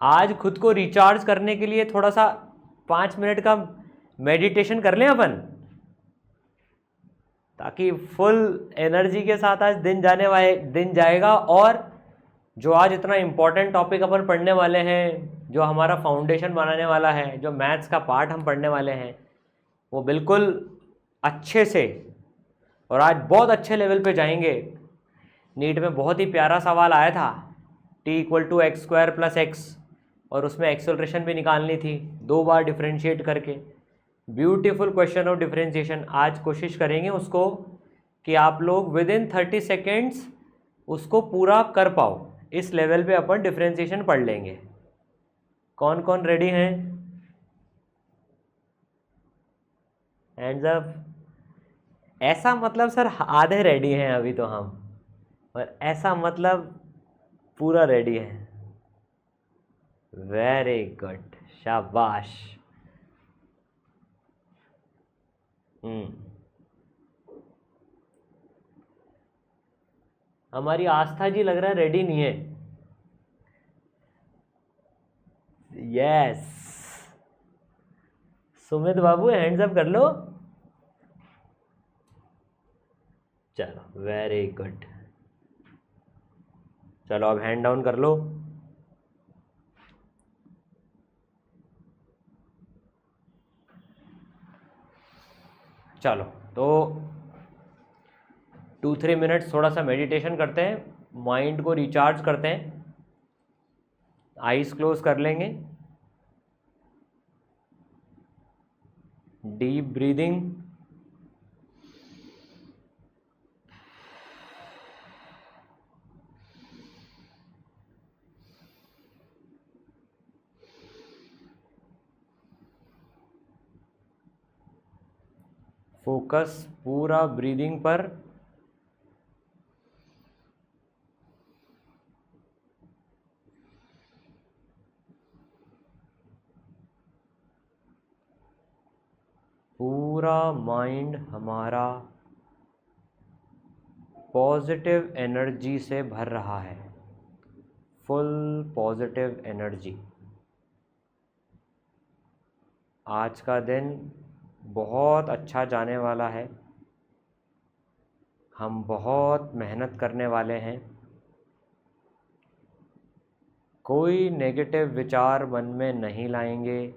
आज खुद को रिचार्ज करने के लिए थोड़ा सा 5 मिनट का मेडिटेशन कर लें अपन, ताकि फुल एनर्जी के साथ आज दिन जाएगा। और जो आज इतना इम्पोर्टेंट टॉपिक अपन पढ़ने वाले हैं, जो हमारा फाउंडेशन बनाने वाला है, जो मैथ्स का पार्ट हम पढ़ने वाले हैं, वो बिल्कुल अच्छे से और आज बहुत अच्छे लेवल पे जाएंगे। नीट में बहुत ही प्यारा सवाल आया था, t=x² + x, और उसमें एक्सेलरेशन भी निकालनी थी 2 बार डिफरेंशिएट करके। Beautiful question of differentiation. आज कोशिश करेंगे उसको कि आप लोग विदिन 30 सेकेंड्स उसको पूरा कर पाओ। इस लेवल पे अपन डिफरेंशिएशन पढ़ लेंगे। कौन कौन रेडी हैं? Hands up. ऐसा मतलब सर आधे रेडी हैं अभी तो हम, और ऐसा मतलब पूरा रेडी है। वेरी गुड, शाबाश। हमारी आस्था जी लग रहा है रेडी नहीं है। यस, सुमित बाबू हैंड्स अप कर लो। चलो वेरी गुड, चलो अब हैंड डाउन कर लो। चलो तो 2-3 मिनट्स थोड़ा सा मेडिटेशन करते हैं, माइंड को रिचार्ज करते हैं। आईज क्लोज कर लेंगे, डीप ब्रीदिंग, फोकस पूरा ब्रीदिंग पर। पूरा माइंड हमारा पॉजिटिव एनर्जी से भर रहा है, फुल पॉजिटिव एनर्जी। आज का दिन बहुत अच्छा जाने वाला है। हम बहुत मेहनत करने वाले हैं। कोई नेगेटिव विचार मन में नहीं लाएंगे,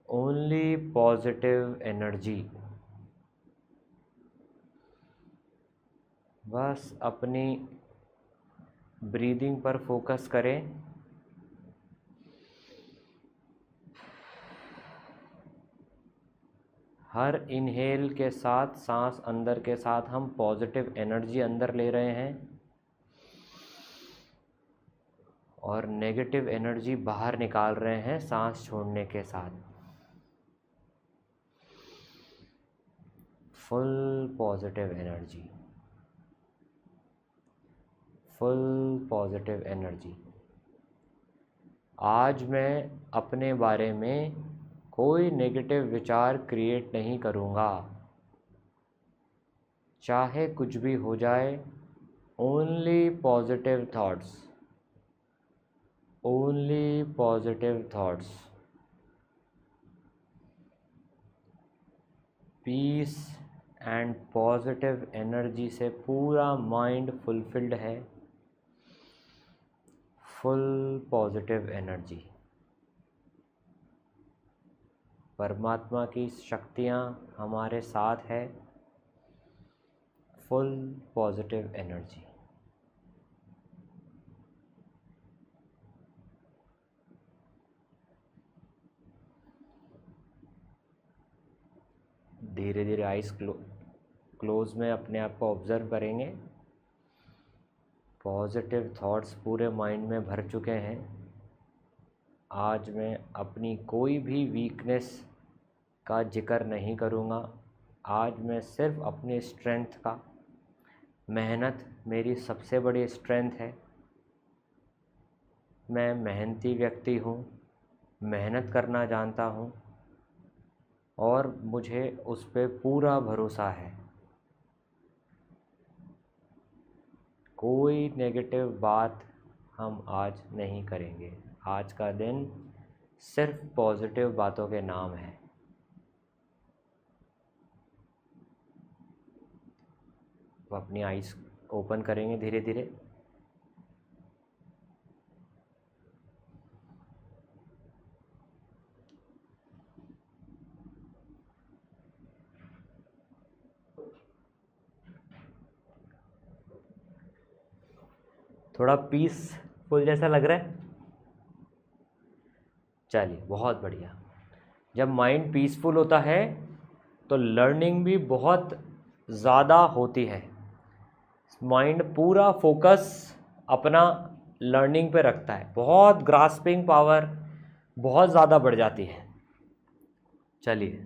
ओनली पॉजिटिव एनर्जी। बस अपनी ब्रीदिंग पर फोकस करें। हर इनहेल के साथ, सांस अंदर के साथ हम पॉजिटिव एनर्जी अंदर ले रहे हैं और नेगेटिव एनर्जी बाहर निकाल रहे हैं सांस छोड़ने के साथ। Full positive energy, full positive energy. आज मैं अपने बारे में कोई नेगेटिव विचार क्रिएट नहीं करूँगा, चाहे कुछ भी हो जाए। Only positive thoughts, only positive thoughts. Peace and positive energy से पूरा माइंड फुलफिल्ड है, फुल पॉजिटिव एनर्जी। परमात्मा की शक्तियाँ हमारे साथ है, फुल पॉजिटिव एनर्जी। धीरे धीरे आइज क्लोज में अपने आप को ऑब्जर्व करेंगे। पॉजिटिव थॉट्स पूरे माइंड में भर चुके हैं। आज मैं अपनी कोई भी वीकनेस का जिक्र नहीं करूँगा। आज मैं सिर्फ अपनी स्ट्रेंथ का, मेहनत मेरी सबसे बड़ी स्ट्रेंथ है। मैं मेहनती व्यक्ति हूँ, मेहनत करना जानता हूँ और मुझे उस पर पूरा भरोसा है। कोई नेगेटिव बात हम आज नहीं करेंगे। आज का दिन सिर्फ पॉजिटिव बातों के नाम है। वो अपनी आइज़ ओपन करेंगे धीरे धीरे। थोड़ा पीसफुल जैसा लग रहा है? चलिए, बहुत बढ़िया। जब माइंड पीसफुल होता है तो लर्निंग भी बहुत ज़्यादा होती है। माइंड पूरा फोकस अपना लर्निंग पे रखता है, बहुत ग्रास्पिंग पावर बहुत ज़्यादा बढ़ जाती है। चलिए,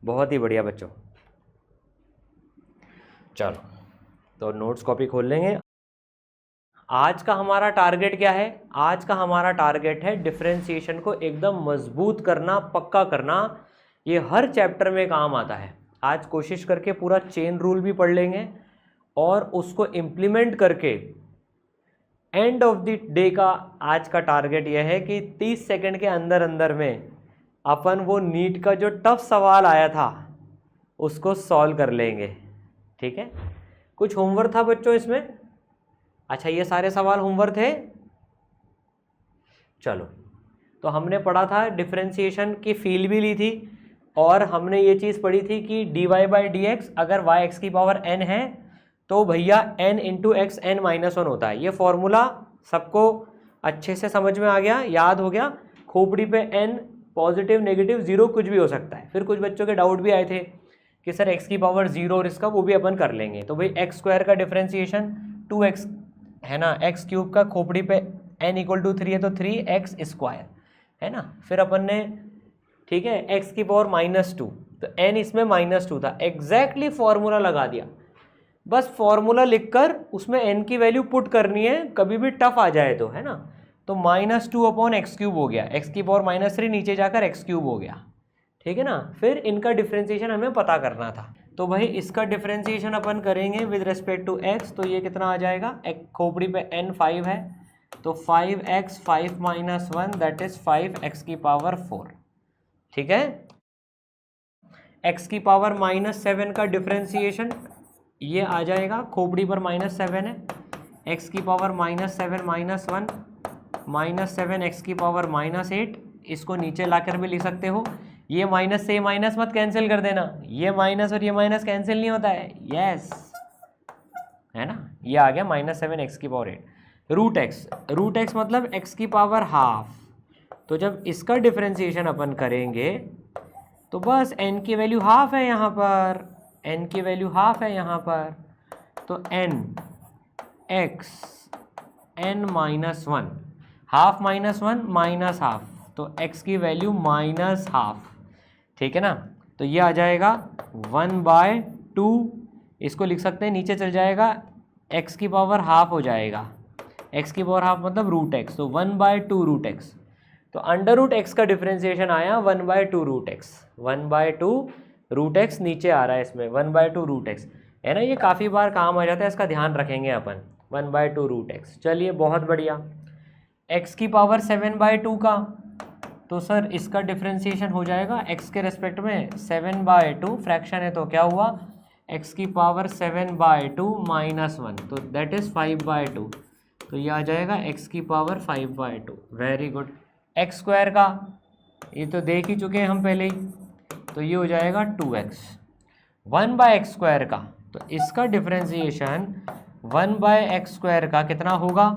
बहुत ही बढ़िया बच्चों। चलो, तो नोट्स कॉपी खोल लेंगे। आज का हमारा टारगेट क्या है? आज का हमारा टारगेट है डिफरेंशिएशन को एकदम मजबूत करना, पक्का करना। ये हर चैप्टर में काम आता है। आज कोशिश करके पूरा चेन रूल भी पढ़ लेंगे और उसको इम्प्लीमेंट करके एंड ऑफ द डे का आज का टारगेट यह है कि 30 सेकंड के अंदर अंदर में अपन वो नीट का जो टफ सवाल आया था उसको सॉल्व कर लेंगे। ठीक है? कुछ होमवर्क था बच्चों इसमें? अच्छा, ये सारे सवाल होमवर्क थे। चलो, तो हमने पढ़ा था डिफरेंशिएशन की फील भी ली थी और हमने ये चीज़ पढ़ी थी कि dy/dx अगर y x की पावर n है तो भैया n इंटू एक्स n -1 होता है। ये फॉर्मूला सबको अच्छे से समझ में आ गया, याद हो गया? खोपड़ी पे n पॉजिटिव नेगेटिव जीरो कुछ भी हो सकता है। फिर कुछ बच्चों के डाउट भी आए थे कि सर x की पावर 0 और इसका, वो भी अपन कर लेंगे। तो भाई x² का डिफरेंशिएशन 2x है ना, x³ का खोपड़ी पे n = 3 है तो 3x² है ना। फिर अपन ने, ठीक है, x की पावर -2 तो n इसमें -2 था, एग्जैक्टली फॉर्मूला लगा दिया। बस फॉर्मूला लिखकर उसमें n की वैल्यू पुट करनी है, कभी भी टफ आ जाए तो, है ना। तो -2/x³ हो गया, x की पावर -3 नीचे जाकर x³ हो गया। ठीक है ना। फिर इनका डिफरेंशिएशन हमें पता करना था, तो भाई इसका डिफरेंशिएशन अपन करेंगे विद रिस्पेक्ट टू x। तो ये कितना आ जाएगा? खोपड़ी पे n 5 है तो 5x 5 - 1 दैट इज 5x की पावर 4। ठीक है। x की पावर -7 का डिफरेंशिएशन ये आ जाएगा, खोपड़ी पर -7 है, x की पावर -7 - 1 -7 x की पावर -8। इसको नीचे लाकर भी लिख सकते हो। ये माइनस से माइनस मत कैंसिल कर देना, ये माइनस और ये माइनस कैंसिल नहीं होता है। यस, है ना। ये आ गया -7 x की पावर 8 रूट एक्स मतलब x की पावर हाफ। तो जब इसका डिफरेंशिएशन अपन करेंगे तो बस n की वैल्यू हाफ है यहाँ पर, n की वैल्यू हाफ है यहाँ पर, तो n x n -1 half -1 minus half, तो x की वैल्यू -12। ठीक है ना। तो ये आ जाएगा 1/2, इसको लिख सकते हैं, नीचे चल जाएगा, x की पावर हाफ हो जाएगा, x की पावर हाफ मतलब √x, तो 1/2 √x। तो √x का डिफरेंशिएशन आया 1/2 √x, 1/2 √x नीचे आ रहा है इसमें 1/2 √x, है ना। ये काफ़ी बार काम आ जाता है, इसका ध्यान रखेंगे अपन, 1/2 √x। चलिए, बहुत बढ़िया। x की पावर 7/2 का, तो सर इसका डिफरेंशिएशन हो जाएगा x के रेस्पेक्ट में 7/2, फ्रैक्शन है तो क्या हुआ, x की पावर 7/2 -1, तो दैट इज़ 5/2। तो ये आ जाएगा x की पावर 5/2। Very good. x² का ये तो देख ही चुके हैं हम पहले ही, तो ये हो जाएगा 2x। 1/x² का, तो इसका डिफरेंशिएशन 1/x² का कितना होगा,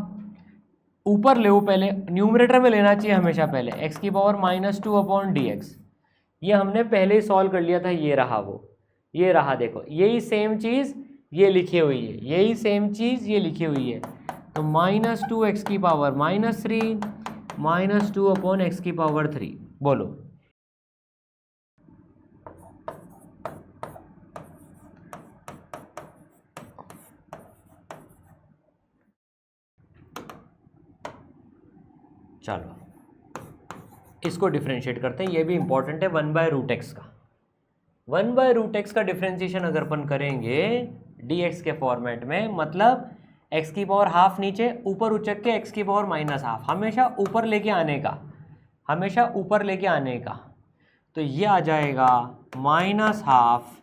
ऊपर ले, पहले न्यूमरेटर में लेना चाहिए हमेशा पहले, x की पावर -2/dx। ये हमने पहले ही सॉल्व कर लिया था, ये रहा वो, ये रहा, देखो यही सेम चीज़ ये लिखी हुई है, यही सेम चीज़ ये लिखी हुई है। तो -2x की पावर -3 -2/x की पावर 3। बोलो, चलो इसको डिफरेंशिएट करते हैं, ये भी इंपॉर्टेंट है। 1/√x का, 1/√x का डिफरेंशिएशन अगर अपन करेंगे dx के फॉर्मेट में, मतलब एक्स की पावर हाफ नीचे, ऊपर उचक के एक्स की पावर माइनस हाफ, हमेशा ऊपर लेके आने का, हमेशा ऊपर लेके आने का। तो ये आ जाएगा माइनस हाफ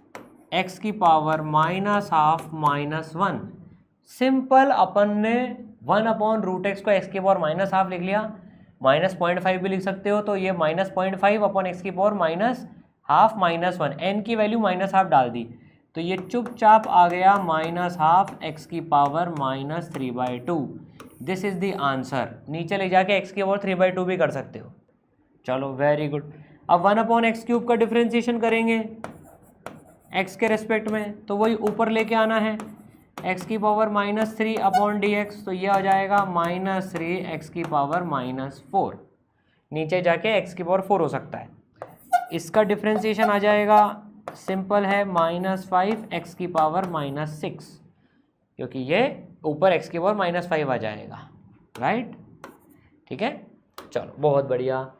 एक्स की power minus half minus 1। Simple, अपन ने 1/√x को एक्स की पावर माइनस हाफ लिख लिया, -0.5 भी लिख सकते हो, तो ये -0.5 अपॉन एक्स की power minus half minus 1, n की वैल्यू माइनस हाफ डाल दी, तो ये चुपचाप आ गया माइनस हाफ एक्स की power minus 3/2। This is the answer. नीचे ले जाके एक्स की पावर 3/2 भी कर सकते हो। चलो वेरी गुड। अब 1/x³ का डिफ्रेंशिएशन करेंगे x के रेस्पेक्ट में, तो वही ऊपर लेके आना है, x की पावर -3/dx, तो ये आ जाएगा -3 x की पावर -4। नीचे जाके x की पावर 4 हो सकता है। इसका डिफ्रेंशिएशन आ जाएगा, सिंपल है, -5 x की पावर -6, क्योंकि ये ऊपर x की पावर -5 आ जाएगा, राइट। ठीक है, चलो बहुत बढ़िया।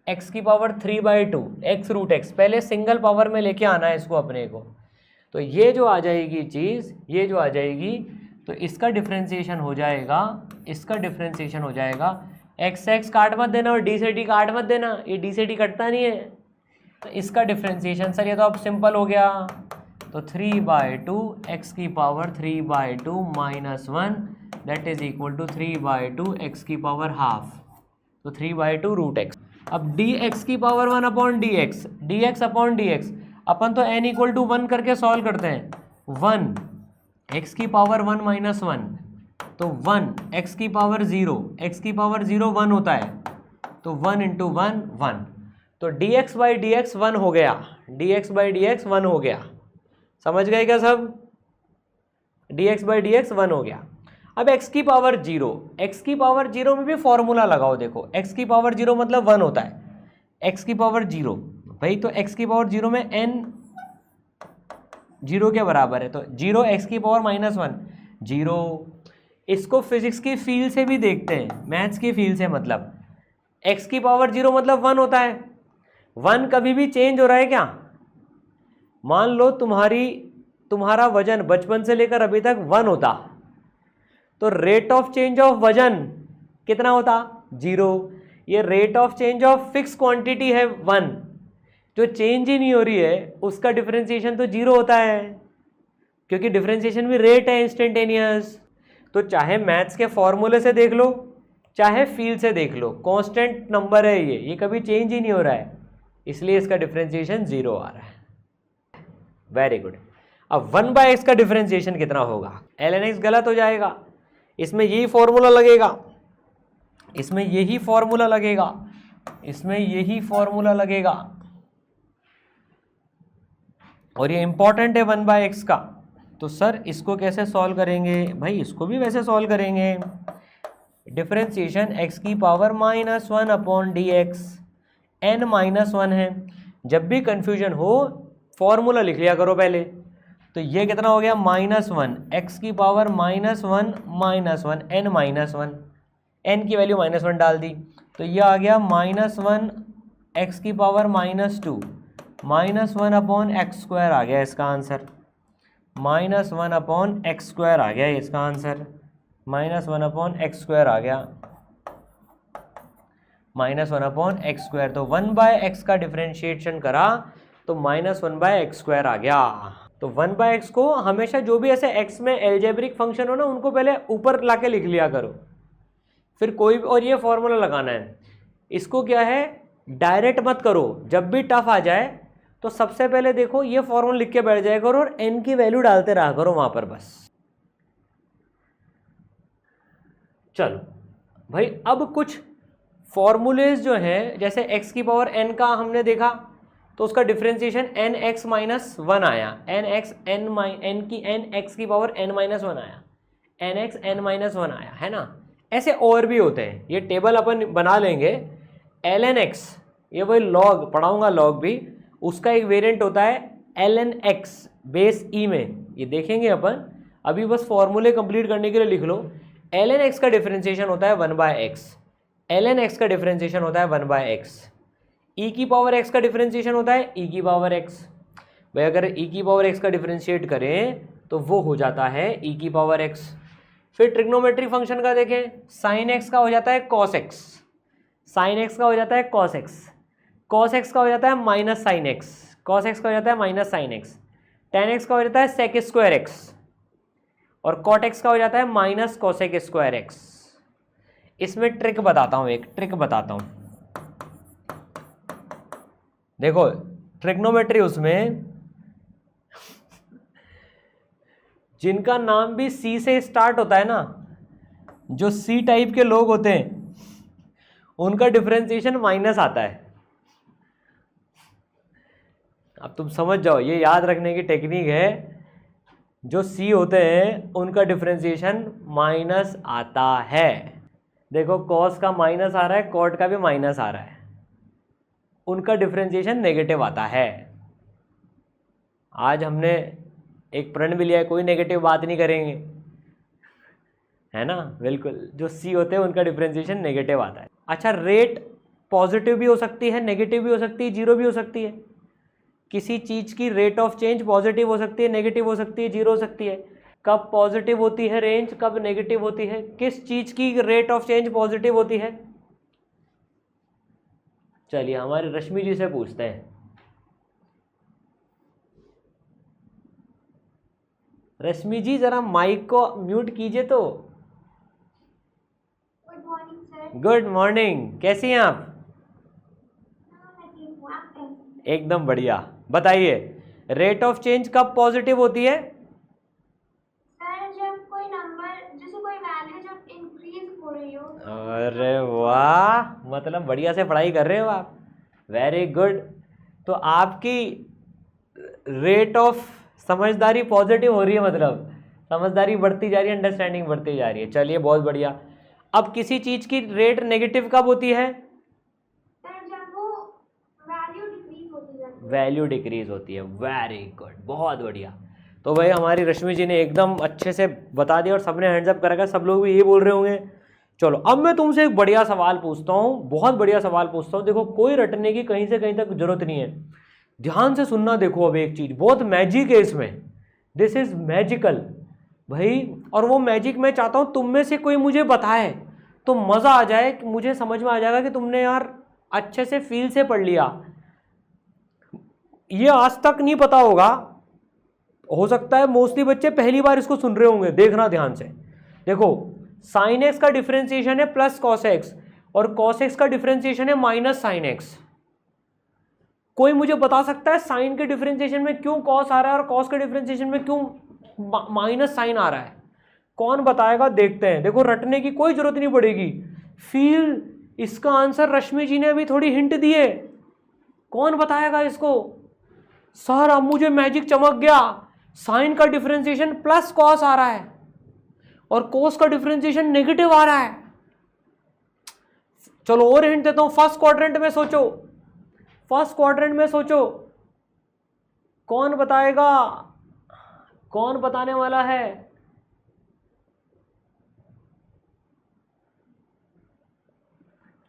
x की पावर 3/2 x√x, पहले सिंगल पावर में लेके आना है इसको अपने को, तो ये जो आ जाएगी चीज़, ये जो आ जाएगी, तो इसका डिफ्रेंशिएशन हो जाएगा, इसका डिफ्रेंशिएशन हो जाएगा, x काट मत देना और d से d काट मत देना, ये d से d कटता नहीं है, तो इसका डिफ्रेंशिएशन सर ये तो अब सिंपल हो गया, तो 3/2 x की power 3/2 -1 that is equal to 3/2 x की पावर हाफ, तो 3/2√x। अब dx की पावर 1/dx, dx अपन तो n = 1 करके सॉल्व करते हैं, 1 x की पावर 1 -1, तो 1 x की पावर 0, x की पावर 0 1 होता है, तो 1 × 1 1, तो dx/dx 1 हो गया, dx/dx 1 हो गया, समझ गए क्या सब, dx/dx 1 हो गया। अब x की पावर 0, x की पावर 0 में भी फॉर्मूला लगाओ, देखो x की पावर 0 मतलब 1 होता है, x की पावर 0 भाई, तो x की पावर 0 में n 0 के बराबर है, तो 0 x की पावर -1 0। इसको फिजिक्स की फील्ड से भी देखते हैं, मैथ्स की फील्ड से, मतलब x की पावर 0 मतलब 1 होता है, 1 कभी भी चेंज हो रहा है क्या? मान लो तुम्हारा वजन बचपन से लेकर अभी तक 1 होता, तो रेट ऑफ चेंज ऑफ वजन कितना होता? 0। ये rate of change of fix quantity है 1, जो चेंज ही नहीं हो रही है उसका डिफरेंशिएशन तो 0 होता है, क्योंकि डिफरेंशिएशन भी रेट है इंस्टेंटेनियस। तो चाहे मैथ्स के फॉर्मूले से देख लो, चाहे फील्ड से देख लो, कांस्टेंट नंबर है ये कभी चेंज ही नहीं हो रहा है, इसलिए इसका डिफरेंशिएशन 0 आ रहा है। Very good. अब 1/x का डिफरेंशिएशन कितना होगा? ln x गलत हो जाएगा, इसमें यही फॉर्मूला लगेगा, इसमें यही फॉर्मूला लगेगा, इसमें यही फॉर्मूला लगेगा, और ये इंपॉर्टेंट है 1/x का। तो सर इसको कैसे सॉल्व करेंगे? भाई इसको भी वैसे सॉल्व करेंगे, डिफरेंशिएशन x की पावर -1/dx, n -1 है। जब भी कंफ्यूजन हो फॉर्मूला लिख लिया करो पहले। तो ये कितना हो गया? -1 x की पावर -1 n -1, n की वैल्यू -1 डाल दी, तो ये आ गया -1 x की पावर -2 -1/x² आ गया इसका आंसर, -1/x² आ गया इसका आंसर, -1/x² आ गया, -1/x²। तो 1/x का डिफरेंशिएशन करा तो -1/x² आ गया। तो 1/x को हमेशा जो भी ऐसे x में एल्जेब्रिक फंक्शन हो ना, उनको पहले ऊपर लाके लिख लिया करो, फिर कोई, और ये फॉर्मूला लगाना है। इसको क्या है, डायरेक्ट मत करो, जब भी टफ आ जाए तो सबसे पहले देखो ये फॉर्मूला लिख के बैठ जाया करो और n की वैल्यू डालते रहा करो वहां पर बस। चलो भाई, अब कुछ फॉर्मूलेज जो हैं, जैसे x की पावर n का हमने देखा, तो उसका डिफरेंशिएशन nx -1 आया, nx की पावर n -1 आया, nx n -1 आया, है ना। ऐसे और भी होते हैं, ये टेबल अपन बना लेंगे। ln x, ये वही लॉग पढ़ाऊंगा, लॉग भी उसका एक वेरिएंट होता है ln x बेस e में, ये देखेंगे अपन। अभी बस फॉर्मूले कंप्लीट करने के लिए लिख लो, ln x का डिफरेंशिएशन होता है 1/x, ln x का डिफरेंशिएशन होता है 1/x, e की पावर x का डिफरेंशिएशन होता है e की पावर x। भाई अगर e की पावर x का डिफरेंशिएट करें तो वो हो जाता है e की पावर x। फिर ट्रिग्नोमेट्री फंक्शन का देखें, साइन एक्स का हो जाता है कॉस एक्स, साइन एक्स का हो जाता है कॉस एक्स, कॉस एक्स का हो जाता है minus sine x, cos x का हो जाता है minus sine x, ten x का हो जाता है सेक स्क्वायर एक्स, और कॉट एक्स का हो जाता है माइनस कोसेक स्क्वायर एक्स। इसमें ट्रिक बताता हूं, एक ट्रिक बताता हूं। देखो ट्रिग्नोमेट्री उसमें जिनका नाम भी सी से स्टार्ट होता है ना, जो सी टाइप के लोग होते हैं उनका डिफरेंशिएशन माइनस आता है। अब तुम समझ जाओ, ये याद रखने की टेक्निक है। जो सी होते हैं उनका डिफरेंशिएशन माइनस आता है। देखो कॉस का माइनस आ रहा है, कॉट का भी माइनस आ रहा है, उनका डिफरेंशिएशन नेगेटिव आता है। आज हमने एक प्रण भी लिया है, कोई नेगेटिव बात नहीं करेंगे, है ना, बिल्कुल। जो सी होते हैं उनका डिफरेंशिएशन नेगेटिव आता है। अच्छा, रेट पॉजिटिव भी हो सकती है, नेगेटिव भी हो सकती है, जीरो भी हो सकती है। किसी चीज़ की रेट ऑफ चेंज पॉजिटिव हो सकती है, नेगेटिव हो सकती है, जीरो हो सकती है। कब पॉजिटिव होती है रेंज, कब नेगेटिव होती है? किस चीज़ की रेट ऑफ चेंज पॉजिटिव होती है? चलिए हमारे रश्मि जी से पूछते हैं। रश्मि जी जरा माइक को म्यूट कीजिए तो। Good morning sir. Good morning, कैसी हैं आप? मैं ठीक हूँ, आप कैसे हैं? एकदम बढ़िया। बताइए रेट ऑफ चेंज कब पॉजिटिव होती है? सर जब कोई नंबर, जैसे कोई वैल्यू जब इंक्रीज हो रही हो। अरे वाह, मतलब बढ़िया से पढ़ाई कर रहे हो आप, वेरी गुड। तो आपकी रेट ऑफ समझदारी पॉजिटिव हो रही है, मतलब समझदारी बढ़ती जा रही है, अंडरस्टैंडिंग बढ़ती जा रही है। चलिए बहुत बढ़िया। अब किसी चीज़ की रेट नेगेटिव कब होती है? सर जब वो वैल्यू डिक्रीज होती जाती है। वैल्यू डिक्रीज होती है, वेरी गुड, बहुत बढ़िया। तो भाई हमारी रश्मि जी ने एकदम अच्छे से बता दिया और सबने हैंड्स अप करा, सब लोग भी ये बोल रहे होंगे। चलो अब मैं तुमसे एक बढ़िया सवाल पूछता हूँ, बहुत बढ़िया सवाल पूछता हूँ। देखो कोई रटने की कहीं से कहीं तक जरूरत नहीं है, ध्यान से सुनना। देखो अब एक चीज़ बहुत मैजिक है इसमें, दिस इज मैजिकल भाई। और वो मैजिक मैं चाहता हूँ तुम में से कोई मुझे बताए तो मज़ा आ जाए, कि मुझे समझ में आ जाएगा कि तुमने यार अच्छे से फील से पढ़ लिया। ये आज तक नहीं पता होगा, हो सकता है मोस्टली बच्चे पहली बार इसको सुन रहे होंगे। देखना ध्यान से। देखो साइन एक्स का डिफरेंशिएशन है प्लस कॉस एक्स, और कॉस एक्स का डिफरेंशिएशन है माइनस साइन एक्स। कोई मुझे बता सकता है साइन के डिफरेंशिएशन में क्यों कॉस आ रहा है और कॉस के डिफरेंशिएशन में क्यों माइनस साइन आ रहा है? कौन बताएगा? देखते हैं। देखो रटने की कोई जरूरत नहीं पड़ेगी, फील। इसका आंसर रश्मि जी ने अभी थोड़ी हिंट दी है। कौन बताएगा इसको? सर अब मुझे मैजिक चमक गया, साइन का डिफरेंशिएशन प्लस कॉस आ रहा है और कोस का डिफरेंशिएशन नेगेटिव आ रहा है। चलो और हिंट देता हूं, फर्स्ट क्वाड्रेंट में सोचो, फर्स्ट क्वाड्रेंट में सोचो, कौन बताएगा? कौन बताने वाला है?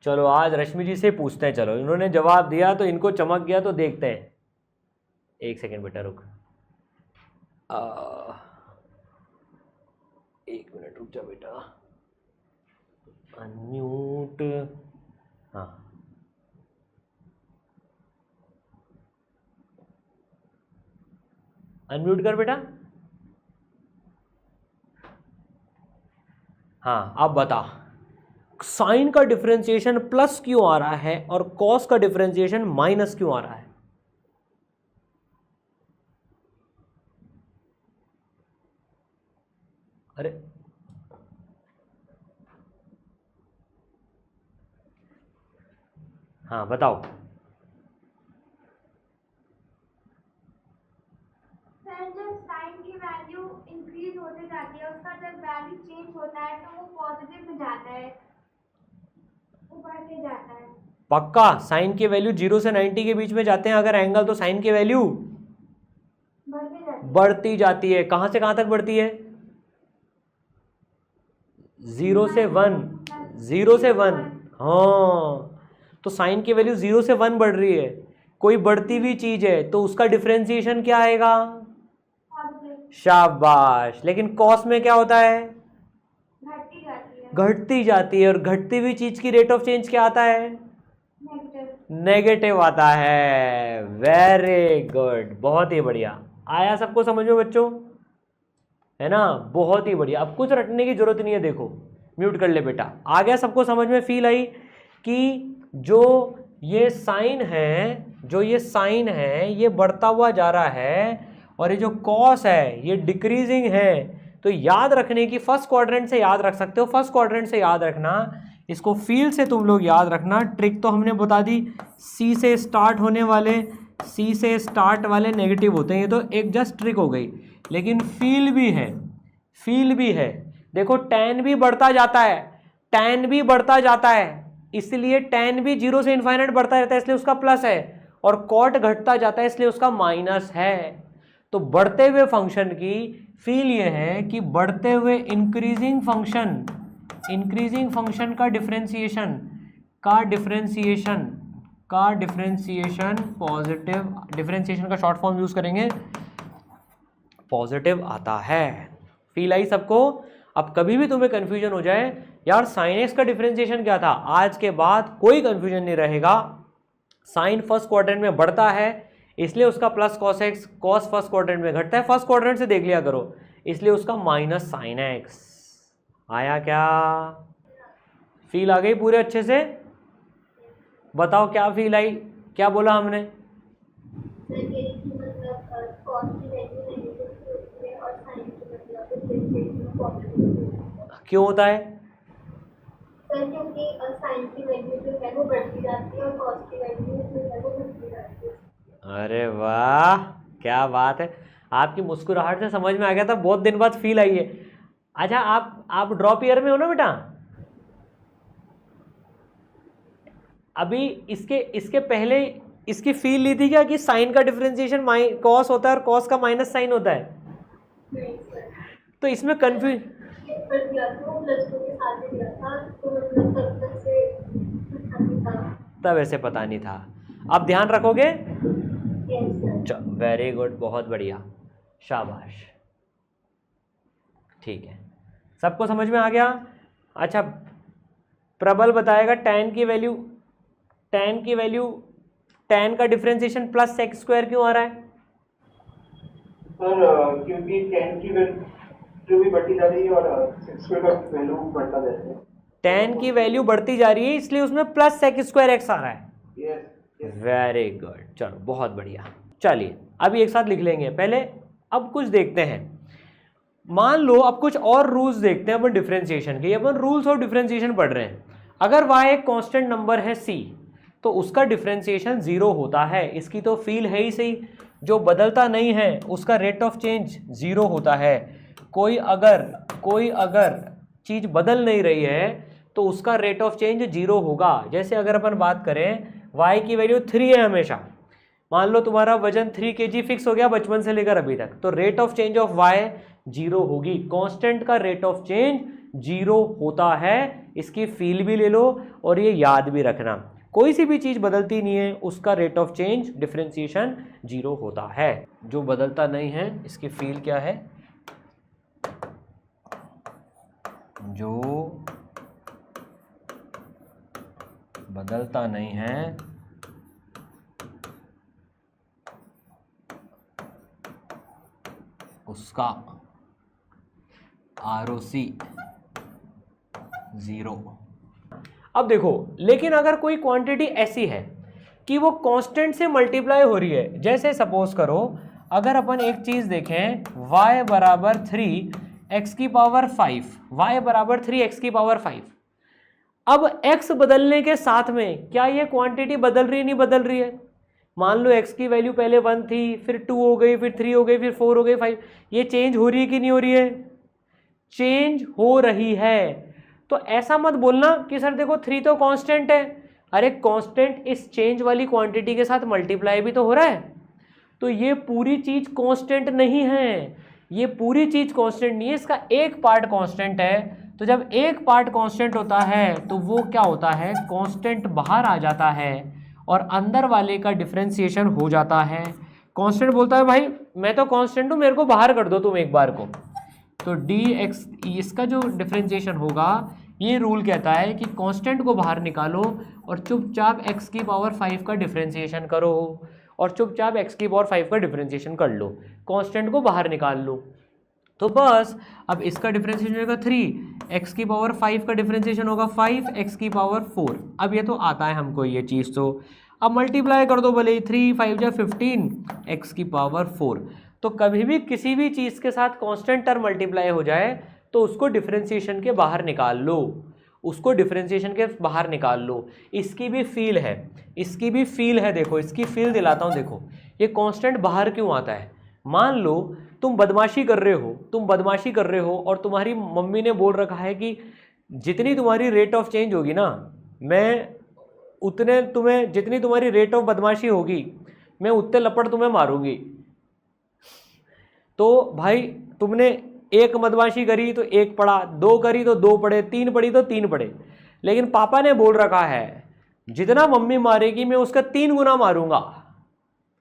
चलो आज रश्मि जी से पूछते हैं। चलो इन्होंने जवाब दिया तो इनको चमक गया, तो देखते हैं। एक सेकंड बेटा रुक, एक मिनट रुक जा बेटा, अनम्यूट। हाँ अनम्यूट कर बेटा। हाँ अब बता, साइन का डिफरेंशिएशन प्लस क्यों आ रहा है और कॉस का डिफरेंशिएशन माइनस क्यों आ रहा है? अरे हाँ बताओ। सर जब साइन की वैल्यू इंक्रीज होते जाती है, उसका जब वैल्यू चेंज होता है तो वो पॉजिटिव में जाता है, वो बढ़ते जाता है। पक्का? साइन की वैल्यू 0 से 90 के बीच में जाते हैं अगर एंगल, तो साइन की वैल्यू बढ़ते जाती है। बढ़ती जाती है। कहां से कहां तक बढ़ती है? 0 से 1, 0 से 1। हाँ तो साइन की वैल्यू 0 से 1 बढ़ रही है, कोई बढ़ती हुई चीज है तो उसका डिफरेंशिएशन क्या आएगा? पॉजिटिव। शाबाश। लेकिन कॉस में क्या होता है? घटती जाती है, और घटती हुई चीज की रेट ऑफ चेंज क्या आता है? नेगेटिव आता है। वेरी गुड, बहुत ही बढ़िया। आया सबको समझ में बच्चों? है ना, बहुत ही बढ़िया। अब कुछ रटने की जरूरत नहीं है। देखो, म्यूट कर ले बेटा। आ गया सबको समझ में? फील आई कि जो ये साइन है, जो ये साइन है ये बढ़ता हुआ जा रहा है, और ये जो कॉस है ये डिक्रीजिंग है। तो याद रखने की, फर्स्ट क्वाड्रेंट से याद रख सकते हो, फर्स्ट क्वाड्रेंट से याद रखना इसको, फील से तुम लोग याद रखना। ट्रिक तो हमने बता दी, सी से स्टार्ट होने वाले, सी से स्टार्ट वाले नेगेटिव होते हैं। ये तो एक जस्ट ट्रिक हो गई, लेकिन फील भी है, फील भी है। देखो tan भी बढ़ता जाता है, tan भी बढ़ता जाता है, इसलिए tan भी 0 से इनफाइनाइट बढ़ता रहता है, इसलिए उसका प्लस है, और cot घटता जाता है, इसलिए उसका माइनस है। तो बढ़ते हुए फंक्शन की फील ये है कि बढ़ते हुए इंक्रीजिंग फंक्शन, इंक्रीजिंग फंक्शन का डिफरेंशिएशन, पॉजिटिव, डिफरेंशिएशन का शॉर्ट फॉर्म यूज करेंगे, पॉजिटिव आता है। फील आई सबको? अब कभी भी तुम्हें कंफ्यूजन हो जाए यार साइन एक्स का डिफरेंशिएशन क्या था, आज के बाद कोई कंफ्यूजन नहीं रहेगा। साइन फर्स्ट क्वाड्रेंट में बढ़ता है, इसलिए उसका plus cos x, cos first quadrant में घटता है, फर्स्ट क्वाड्रेंट से देख लिया करो, इसलिए उसका माइनस साइन एक्स। आया क्या? फील आ गई पूरे अच्छे से? बताओ क्या फील आई, क्या बोला हमने? क्यों होता है? सर क्योंकि साइन की वैल्यू जो है वो बढ़ती जाती है और कॉस की वैल्यू जो है वो घटती जाती है। अरे वाह, क्या बात है। आपकी मुस्कुराहट से समझ में आ गया था, बहुत दिन बाद फील आई है। अच्छा, आप ड्रॉप ईयर में हो ना बेटा? अभी इसके पहले इसकी फील ली थी क्या कि साइन का डिफरेंशिएशन कॉस होता है और कॉस का माइनस साइन होता है? नहीं सर, तो इसमें कंफ्यूज, पर दिया था वो प्लस 2 के साथ ही दिया था, तो मतलब तब से पता नहीं था। तब ऐसे पता नहीं था। अब ध्यान रखोगे? Yes sir. वेरी गुड, बहुत बढ़िया, शाबाश। ठीक है, सबको समझ में आ गया? अच्छा, प्रबल बताएगा tan की वैल्यू, tan का डिफरेंशिएशन प्लस सेक्स स्क्वायर क्यों आ रहा है? सर क्योंकि tan की वैल्यू भी बढ़ती जा रही है और सेक्स स्क्वायर का वैल्यू बढ़ता जा रहा है। tan की वैल्यू बढ़ती जा रही है, इसलिए उसमें प्लस सेक्स स्क्वायर एक्स आ रहा है। यस, वेरी गुड, चलो बहुत बढ़िया। चलिए अभी एक साथ लिख लेंगे पहले। अब कुछ देखते हैं, मान लो अब कुछ और रूल्स देखते हैं अपन डिफरेंशिएशन के। अपन रूल्स ऑफ डिफरेंशिएशन पढ़ रहे हैं। अगर y एक कांस्टेंट नंबर है c, तो उसका डिफरेंशिएशन 0 होता है। इसकी तो फील है ही सही, जो बदलता नहीं है उसका रेट ऑफ चेंज 0 होता है। कोई अगर चीज़ बदल नहीं रही है तो उसका रेट ऑफ चेंज 0 होगा। जैसे अगर अपन बात करें y की वैल्यू 3 है हमेशा, मान लो तुम्हारा वजन 3 kg फिक्स हो गया बचपन से लेकर अभी तक, तो rate of change of y 0 होगी। कांस्टेंट का रेट ऑफ चेंज 0 होता है, इसकी फील भी ले लो और ये याद भी रखना। कोई सी भी चीज़ बदलती नहीं है उसका रेट ऑफ चेंज डिफरेंशिएशन 0 होता है। जो बदलता नहीं है इसकी फील क्या है? जो बदलता नहीं है उसका ROC 0। अब देखो, लेकिन अगर कोई क्वांटिटी ऐसी है कि वो कांस्टेंट से मल्टीप्लाई हो रही है, जैसे सपोज करो अगर अपन एक चीज़ देखें y बराबर 3x की पावर 5, y बराबर 3x की पावर 5। अब x बदलने के साथ में क्या ये क्वांटिटी बदल रही है? नहीं बदल रही है। मान लो x की वैल्यू पहले 1 थी, फिर 2 हो गई, फिर 3 हो गई, फिर 4 हो गई, 5। ये चेंज हो रही है कि नहीं हो रही है? चेंज हो रही है। तो ऐसा मत बोलना कि सर देखो 3 तो कांस्टेंट है। अरे कांस्टेंट इस चेंज वाली क्वांटिटी के साथ मल्टीप्लाई भी तो हो रहा है। तो ये पूरी चीज कांस्टेंट नहीं है, ये पूरी चीज कांस्टेंट नहीं है, इसका एक पार्ट कांस्टेंट है। तो जब एक पार्ट कांस्टेंट होता है तो वो क्या होता है? कांस्टेंट बाहर आ जाता है और अंदर वाले का डिफरेंशिएशन हो जाता है। कांस्टेंट बोलता है भाई मैं तो कांस्टेंट हूँ, मेरे को बाहर कर दो तुम एक बार को। तो dx, इसका जो डिफरेंशिएशन होगा ये रूल कहता है कि कांस्टेंट को बाहर निकालो और चुपचाप x की पावर 5 का डिफरेंशिएशन करो, और चुपचाप x की पावर 5 का डिफरेंशिएशन कर लो, कांस्टेंट को बाहर निकाल लो। तो बस अब इसका डिफरेंशिएशन होगा 3, x की पावर 5 का डिफरेंशिएशन होगा 5, x की पावर 4। अब ये तो आता है हमको ये चीज़, तो अब मल्टीप्लाई कर दो भले ही, 3 5 जा 15, x की पावर 4। तो कभी भी किसी भी चीज़ के साथ कांस्टेंट टर्म मल्टीप्लाई हो जाए तो उसको डिफरेंशिएशन के बाहर निकाल लो, उसको डिफरेंशिएशन के बाहर निकाल लो। इसकी भी फील है, इसकी भी फील है, देखो इसकी फील दिलाता हूँ। देखो ये कांस्टेंट बाहर क्यों आता है। मान लो तुम बदमाशी कर रहे हो, तुम बदमाशी कर रहे हो और तुम्हारी मम्मी ने बोल रखा है कि जितनी तुम्हारी रेट ऑफ चेंज होगी ना, मैं उतने तुम्हें, जितनी तुम्हारी रेट ऑफ बदमाशी होगी मैं उतने लपड़ तुम्हें मारूंगी। तो भाई तुमने एक बदमाशी करी तो एक पड़ा, 2 करी तो 2 पड़े, 3 पड़ी तो 3 पड़े, लेकिन पापा ने बोल रखा है जितना मम्मी मारेगी मैं उसका 3 गुना मारूंगा,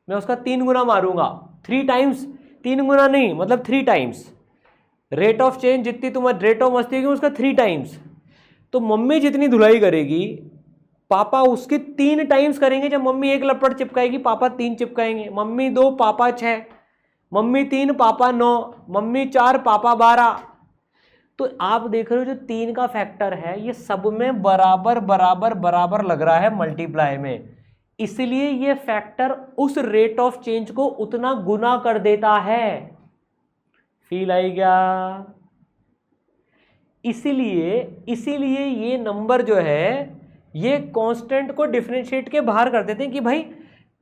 मैं उसका 3 गुना मारूंगा, 3 टाइम्स, 3 गुना नहीं मतलब 3 टाइम्स। रेट ऑफ चेंज जितनी तुम्हारी रेट ऑफ मस्ती होगी उसका 3 टाइम्स। तो मम्मी जितनी धुलाई करेगी पापा उसकी 3 टाइम्स करेंगे। जब मम्मी 1 लपड़ चिपकाएगी पापा 3 चिपकाएंगे, मम्मी 2 पापा 6, मम्मी 3 पापा 9, मम्मी 4 पापा 12। तो आप देख रहे हो जो 3 का फैक्टर है ये सब में बराबर बराबर बराबर लग रहा है मल्टीप्लाई में, इसलिए ये फैक्टर उस रेट ऑफ चेंज को उतना गुना कर देता है। फील आई क्या? इसीलिए ये नंबर जो है ये कांस्टेंट को डिफरेंशिएट के बाहर कर देते हैं कि भाई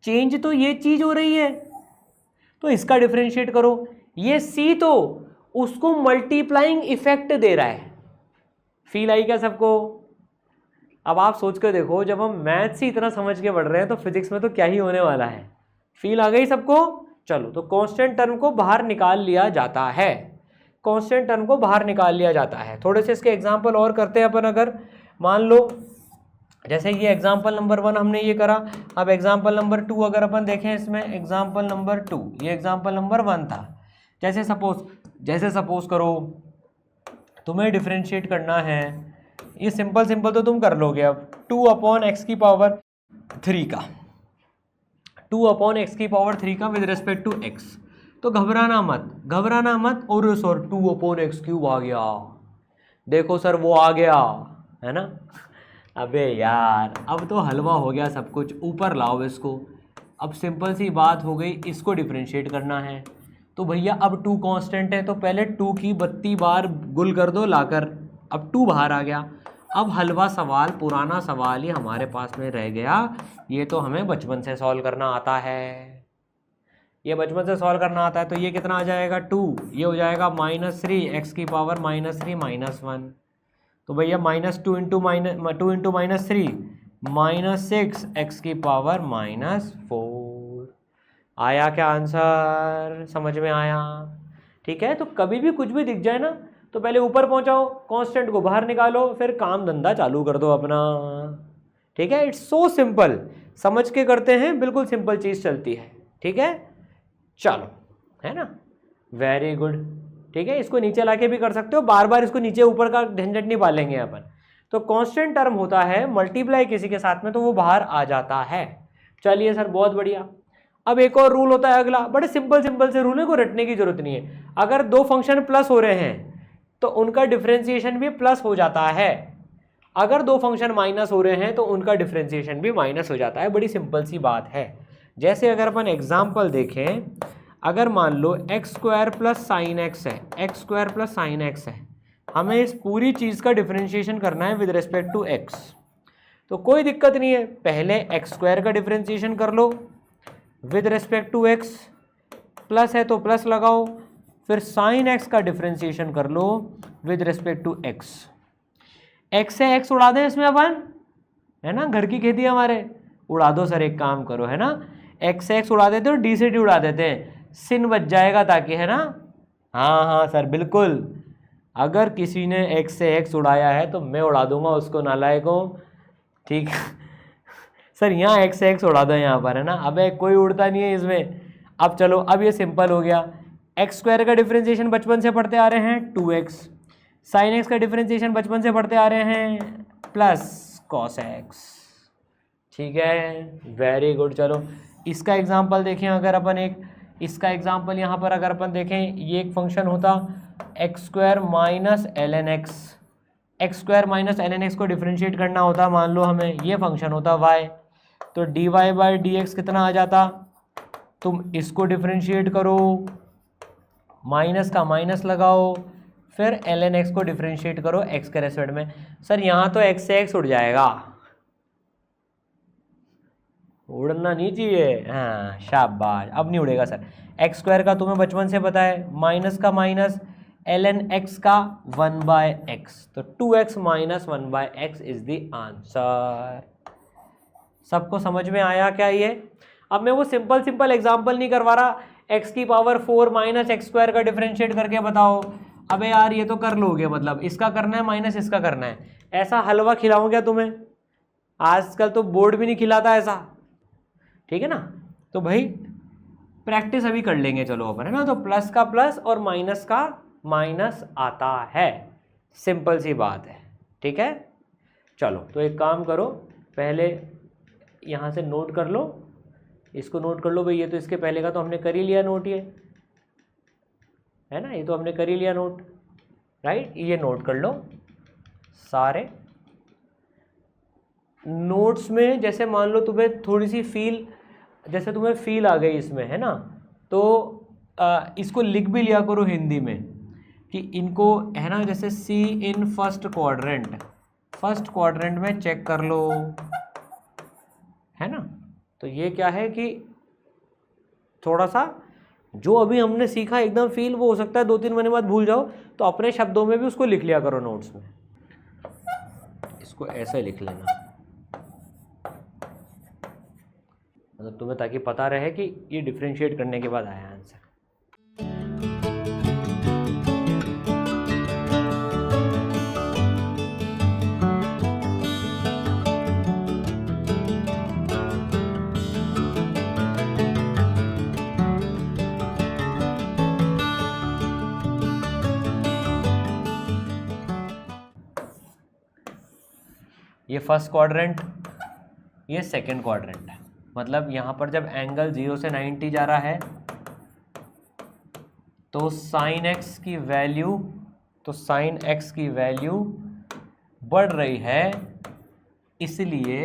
चेंज तो ये चीज हो रही है तो इसका डिफरेंशिएट करो। ये सी तो उसको मल्टीप्लाइंग इफेक्ट दे रहा है। फील आई क्या सबको? अब आप सोच कर देखो जब हम मैथ्स ही इतना समझ के बढ़ रहे हैं तो फिजिक्स में तो क्या ही होने वाला है। फील आ गई सबको? चलो, तो कांस्टेंट टर्म को बाहर निकाल लिया जाता है, कांस्टेंट टर्म को बाहर निकाल लिया जाता है। थोड़े से इसके एग्जांपल और करते हैं अपन। अगर मान लो जैसे ये एग्जाम्पल नंबर 1 हमने ये करा, अब एग्जाम्पल नंबर 2 अगर अपन देखें इसमें, एग्जाम्पल नंबर 2 ये एग्जाम्पल नंबर 1 था। जैसे सपोज करो तुम्हें डिफरेंशिएट करना है, ये सिंपल तो तुम कर लोगे। अब 2/x की पावर 3 का, 2/x की पावर 3 का विद रिस्पेक्ट टू x। तो घबराना मत। और सर 2/x³ आ गया, देखो सर वो आ गया है ना। अबे यार अब तो हलवा हो गया सब कुछ, ऊपर लाओ इसको। अब सिंपल सी बात हो गई, इसको डिफरेंशिएट करना है। तो भैया अब 2 कांस्टेंट है तो पहले 2 की 32 बार गुल कर दो लाकर, अब 2 बाहर आ गया। अब हलवा सवाल, पुराना सवाल ही हमारे पास में रह गया। ये तो हमें बचपन से सॉल्व करना आता है, ये बचपन से सॉल्व करना आता है। तो ये कितना आ जाएगा 2, ये हो जाएगा -3 x की पावर -3 -1। तो भैया -2 इंटू -3 -6 x की पावर -4। आया क्या आंसर? समझ में आया? ठीक है। तो कभी भी कुछ भी दिख जाए ना तो पहले ऊपर पहुंचाओ, कांस्टेंट को बाहर निकालो, फिर काम धंधा चालू कर दो अपना। ठीक है, इट्स सो सिंपल, समझ के करते हैं, बिल्कुल सिंपल चीज़ चलती है। ठीक है, चलो, है ना, वेरी गुड। ठीक है, इसको नीचे लाके भी कर सकते हो, बार बार इसको नीचे ऊपर का झंझट नहीं पालेंगे अपन। तो कांस्टेंट टर्म होता है मल्टीप्लाई किसी के साथ में तो वो बाहर आ जाता है। चलिए सर बहुत बढ़िया। अब एक और रूल होता है अगला, बड़े सिंपल से रूल है, को रटने की जरूरत नहीं है। अगर 2 फंक्शन प्लस हो रहे हैं तो उनका डिफरेंशिएशन भी प्लस हो जाता है, अगर 2 फंक्शन माइनस हो रहे हैं तो उनका डिफरेंशिएशन भी माइनस हो जाता है। बड़ी सिंपल सी बात है। जैसे अगर अपन एग्जाम्पल देखें, अगर मान लो x² + sin x है, x² + sin x है, हमें इस पूरी चीज़ का डिफरेंशिएशन करना है विद रिस्पेक्ट टू x। तो कोई दिक्कत नहीं है, पहले x² का डिफरेंशिएशन कर लो with respect to x, plus है तो प्लस लगाओ, फिर sin x का डिफरेंशिएशन कर लो with respect to x। x से x उड़ा दें इसमें अपन, है ना, घर की खेती हमारे, उड़ा दो सर, एक काम करो, है ना, x से x उड़ा देते हो, d से d उड़ा देते हैं, sin बच जाएगा ताकि, है ना। हाँ सर बिल्कुल, अगर किसी ने x से x उड़ाया है तो मैं उड़ा दूंगा उसको, नालायकों। ठीक सर यहाँ x से x उड़ा दो यहाँ पर, है ना। अबे कोई उड़ता नहीं है इसमें। अब चलो, अब ये सिंपल हो गया। x² का डिफरेंशिएशन बचपन से पढ़ते आ रहे हैं 2x, साइन एक्स का डिफरेंशिएशन बचपन से पढ़ते आ रहे हैं, प्लस कॉस एक्स। ठीक है, वेरी गुड। चलो इसका एग्जांपल देखें, अगर अपन इसका एग्जांपल यहाँ पर अगर अपन देखें, ये एक फंक्शन होता x square minus l n x. X square minus l n x को डिफ्रेंशिएट करना होता, मान लो हमें ये फंक्शन होता वाई, तो d y by d x कितना आ जाता, तुम इसको डिफ्रेंशिएट करो, माइनस का माइनस लगाओ, फिर एल एन एक्स को डिफ्रेंशिएट करो एक्स के रेस्पेक्ट में। सर यहाँ तो एक्स से एक्स उड़ जाएगा, उड़ना नहीं चाहिए। हाँ शाबाश, अब नहीं उड़ेगा सर। एक्स स्क्वायर का तुम्हें बचपन से पता है, माइनस का माइनस, एल एन एक्स का 1/x, तो 2x minus 1/x is the answer. सबको समझ में आया क्या ये? अब मैं वो सिंपल एग्जांपल नहीं करवा रहा, x की पावर 4 माइनस एक्स स्क्वायर का डिफरेंशिएट करके बताओ। अबे यार ये तो कर लोगे, मतलब इसका करना है माइनस इसका करना है, ऐसा हलवा खिलाऊं क्या तुम्हें? आजकल तो बोर्ड भी नहीं खिलाता ऐसा, ठीक है ना। तो भाई प्रैक्टिस अभी कर लेंगे चलो अपन, है ना। तो प्लस का प्लस और माइनस का माइनस आता है, सिंपल सी बात है, ठीक है। चलो तो एक काम करो, पहले यहाँ से नोट कर लो, इसको नोट कर लो भाई, ये तो इसके पहले का तो हमने कर ही लिया नोट, ये है ना, ये तो हमने कर ही लिया नोट, राइट। ये नोट कर लो सारे नोट्स में। जैसे मान लो तुम्हें थोड़ी सी फील, जैसे तुम्हें फील आ गई इसमें, है ना, तो इसको लिख भी लिया करो हिंदी में कि इनको, है ना, जैसे सी इन फर्स्ट क्वाड्रेंट में चेक कर लो, है ना। तो ये क्या है कि थोड़ा सा जो अभी हमने सीखा एकदम फील, वो हो सकता है 2-3 महीने बाद भूल जाओ, तो अपने शब्दों में भी उसको लिख लिया करो नोट्स में। इसको ऐसे लिख लेना, मतलब तुम्हें ताकि पता रहे कि ये डिफरेंशिएट करने के बाद आया आंसर। ये फर्स्ट क्वाड्रेंट, ये सेकंड क्वाड्रेंट है, मतलब यहाँ पर जब एंगल 0 से 90 जा रहा है तो साइन एक्स की वैल्यू बढ़ रही है, इसलिए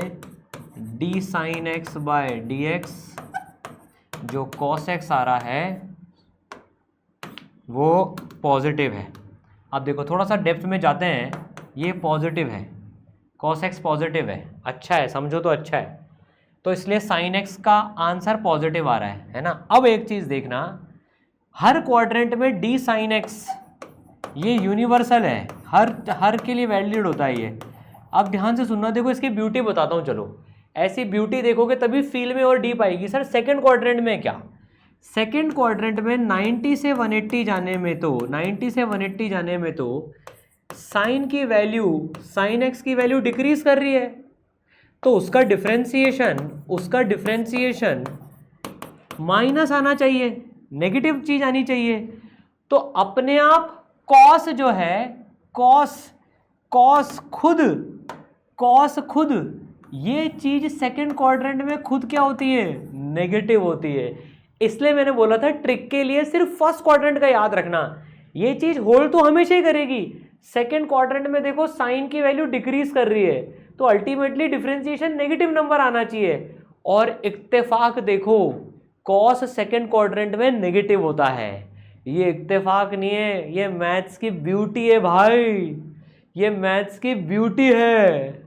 d sine x by d x जो कॉस एक्स आ रहा है वो पॉजिटिव है। अब देखो थोड़ा सा डेप्थ में जाते हैं, ये पॉजिटिव है, कॉस एक्स पॉजिटिव है, अच्छा है, समझो तो अच्छा है, तो इसलिए साइन एक्स का आंसर पॉजिटिव आ रहा है ना। अब एक चीज देखना, हर क्वाड्रेंट में डी साइन एक्स ये यूनिवर्सल है, हर के लिए वैलिड होता है ये। अब ध्यान से सुनना, देखो इसकी ब्यूटी बताता हूँ, चलो ऐसी ब्यूटी देखोगे तभी फील में और डीप आएगी। सर सेकंड क्वाड्रेंट में क्या, सेकंड क्वाड्रेंट में 90 से 180 जाने में तो साइन की वैल्यू, साइन एक्स की वैल्यू डिक्रीज कर रही है, तो उसका डिफरेंशिएशन माइनस आना चाहिए, नेगेटिव चीज आनी चाहिए। तो अपने आप कॉस जो है, कॉस खुद ये चीज सेकंड क्वाड्रेंट में खुद क्या होती है, नेगेटिव होती है। इसलिए मैंने बोला था ट्रिक के लिए सिर्फ फर्स्ट क्वाड्रेंट का याद रखना, ये चीज होल्ड तो हमेशा ही करेगी। सेकंड क्वाड्रेंट में देखो साइन की वैल्यू डिक्रीज कर रही है, तो अल्टीमेटली डिफरेंशिएशन नेगेटिव नंबर आना चाहिए। और इत्तेफाक देखो, कॉस सेकंड क्वाड्रेंट में नेगेटिव होता है, ये इत्तेफाक नहीं है, ये मैथ्स की ब्यूटी है भाई, ये मैथ्स की ब्यूटी है,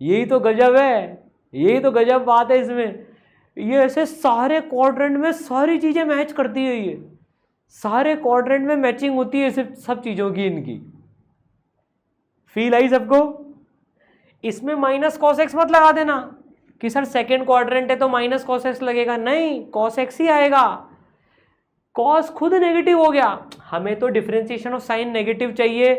यही तो गजब है, यही तो गजब बात है इसमें। ये ऐसे सारे क्वाड्रेंट में सारी चीजें मैच करती है, ये सारे क्वाड्रेंट में मैचिंग होती है सब चीजों की, इनकी फील आई सबको। इसमें माइनस कॉस एक्स मत लगा देना कि सर सेकेंड क्वाड्रेंट है तो माइनस कॉस एक्स लगेगा, नहीं, कॉस एक्स ही आएगा। कॉस खुद नेगेटिव हो गया, हमें तो डिफरेंशिएशन ऑफ साइन नेगेटिव चाहिए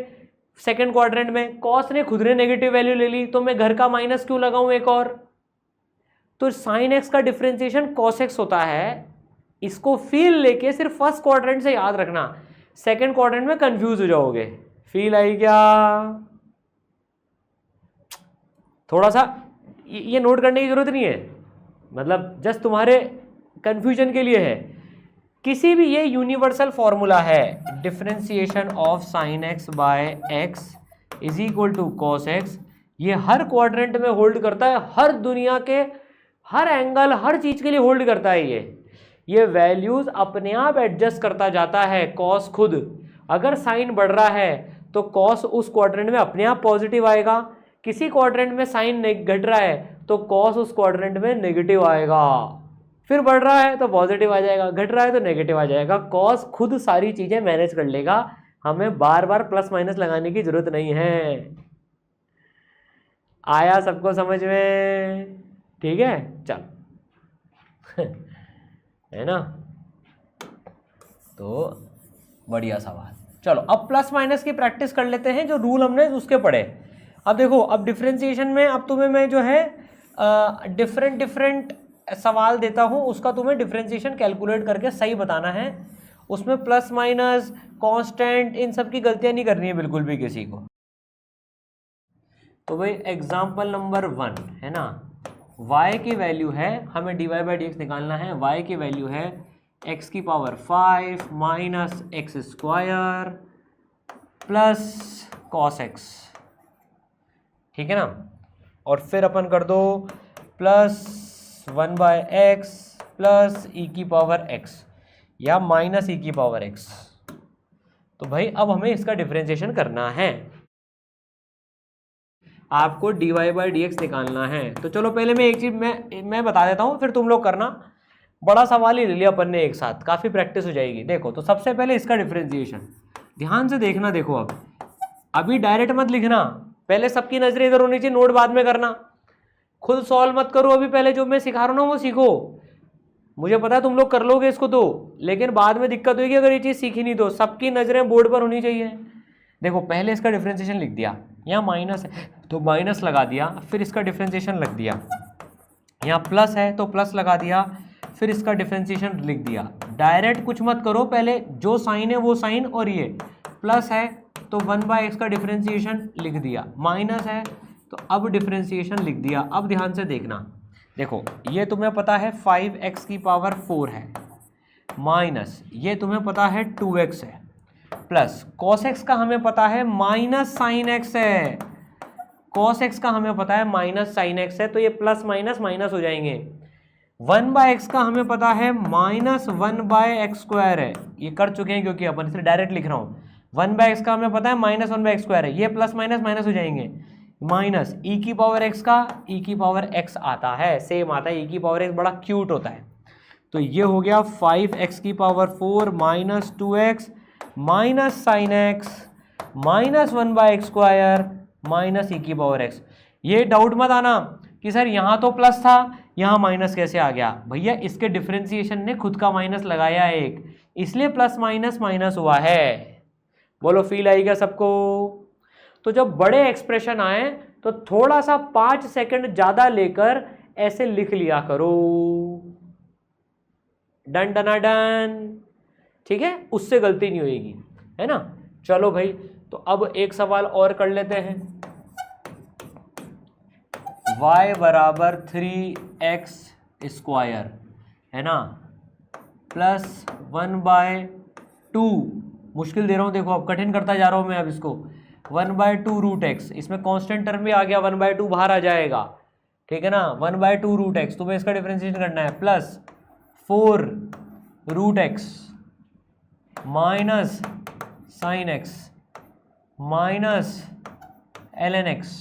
सेकेंड क्वाड्रेंट में, कॉस ने खुद ने नेगेटिव वैल्यू ले ली, तो मैं घर का माइनस क्यों लगाऊं एक और। तो साइन एक्स का डिफरेंशिएशन कॉस एक्स होता है, इसको फील लेके सिर्फ फर्स्ट क्वाड्रेंट से याद रखना, सेकेंड क्वाड्रेंट में कंफ्यूज हो जाओगे, फील आई क्या? थोड़ा सा ये नोट करने की जरूरत नहीं है, मतलब जस्ट तुम्हारे कंफ्यूजन के लिए है। किसी भी ये यूनिवर्सल फॉर्मूला है, differentiation of sine x by x is equal to cos x, ये हर क्वाड्रेंट में होल्ड करता है, हर दुनिया के हर एंगल हर चीज के लिए होल्ड करता है। ये वैल्यूज अपने आप एडजस्ट करता जाता है। कॉस खुद, अगर साइन बढ़ रहा है तो कॉस उस क्वाड्रेंट में अपने आप पॉजिटिव आएगा, किसी क्वाड्रेंट में साइन घट रहा है तो कॉस उस क्वाड्रेंट में नेगेटिव आएगा, फिर बढ़ रहा है तो पॉजिटिव आ जाएगा, घट रहा है तो नेगेटिव आ जाएगा। कॉस खुद सारी चीजें मैनेज कर लेगा, हमें बार बार प्लस माइनस लगाने की जरूरत नहीं है। आया सबको समझ में? ठीक है, चल है ना, तो बढ़िया सवाल। चलो अब प्लस माइनस की प्रैक्टिस कर लेते हैं, जो रूल हमने उसके पढ़े। अब देखो, अब डिफरेंशिएशन में अब तुम्हें मैं जो है डिफरेंट सवाल देता हूं, उसका तुम्हें डिफरेंशिएशन कैलकुलेट करके सही बताना है। उसमें प्लस माइनस कांस्टेंट इन सब की गलतियां नहीं करनी है बिल्कुल भी किसी को। तो भाई एग्जाम्पल नंबर 1 है ना, y की वैल्यू है, हमें dy बाई डी एक्स निकालना है। y की वैल्यू है x की power 5 minus x square plus cos x, ठीक है ना। और फिर अपन कर दो प्लस 1 बाय एक्स प्लस ई की पावर x या माइनस ई की पावर x। तो भाई अब हमें इसका डिफरेंशिएशन करना है, आपको dy बाई डी एक्स निकालना है। तो चलो पहले मैं एक चीज मैं बता देता हूँ, फिर तुम लोग करना। बड़ा सवाल ही ले लिया अपन ने एक साथ, काफी प्रैक्टिस हो जाएगी। देखो तो सबसे पहले इसका डिफरेंशिएशन ध्यान से देखना। देखो अब अभी डायरेक्ट मत लिखना, पहले सबकी नजरें इधर होनी चाहिए, नोट बाद में करना। खुद सॉल्व मत करो, अभी पहले जो मैं सिखा रहा हूँ ना वो सीखो। मुझे पता है तुम लोग कर लोगे इसको तो, लेकिन बाद में दिक्कत होगी अगर ये चीज सीखी नहीं तो। सबकी नजरें बोर्ड पर होनी चाहिए। देखो पहले इसका डिफरेंशिएशन लिख दिया, यहाँ माइनस है तो माइनस लगा दिया, फिर इसका डिफरेंशिएशन लिख दिया। यहाँ प्लस है तो प्लस लगा दिया, फिर इसका डिफरेंशिएशन लिख दिया। डायरेक्ट कुछ मत करो, पहले जो साइन है वो साइन, और ये प्लस है तो 1 बाय एक्स का डिफरेंशिएशन लिख दिया, माइनस है तो अब डिफरेंशिएशन लिख दिया। अब ध्यान से देखना, देखो ये तुम्हें पता है 5x की पावर 4 है, माइनस ये तुम्हें पता है 2x है, प्लस cos x का हमें पता है माइनस साइन x है, cos x का हमें पता है माइनस साइन x है, तो ये प्लस माइनस माइनस हो जाएंगे। 1 बाय एक्स का हमें पता है माइनस 1 बाय एक्स स्क्वायर है, ये कर चुके हैं क्योंकि अपन इसे डायरेक्ट लिख रहा हूँ। 1 बाय एक्स का हमें पता है माइनस 1 बाय एक्स स्क्वायर है, ये प्लस माइनस माइनस हो जाएंगे। माइनस ई की पावर एक्स का ई की पावर एक्स आता है, सेम आता है, ई की पावर एक्स बड़ा क्यूट होता है। तो ये हो गया 5x की power 4 minus 2x minus sine x minus 1 by x square minus e की पावर एक्स। ये डाउट मत आना कि सर यहाँ तो प्लस था यहाँ माइनस कैसे आ गया। भैया इसके डिफरेंशिएशन ने खुद का माइनस लगाया एक, इसलिए प्लस माइनस माइनस हुआ है। बोलो फील आएगा सबको? तो जब बड़े एक्सप्रेशन आए तो थोड़ा सा 5 सेकंड ज्यादा लेकर ऐसे लिख लिया करो। डन डना डन, ठीक है, उससे गलती नहीं होगी, है ना। चलो भाई, तो अब एक सवाल और कर लेते हैं। y बराबर 3x स्क्वायर है ना, प्लस 1 बाय 2, मुश्किल दे रहा हूँ देखो, अब कठिन करता जा रहा हूँ मैं अब इसको। 1 बाय 2 रूट एक्स, इसमें कांस्टेंट टर्म भी आ गया, 1 बाय 2 बाहर आ जाएगा, ठीक है ना। 1 बाय 2 रूट एक्स, तुम्हें इसका डिफरेंशिएशन करना है, plus 4 root x minus sine x minus ln x,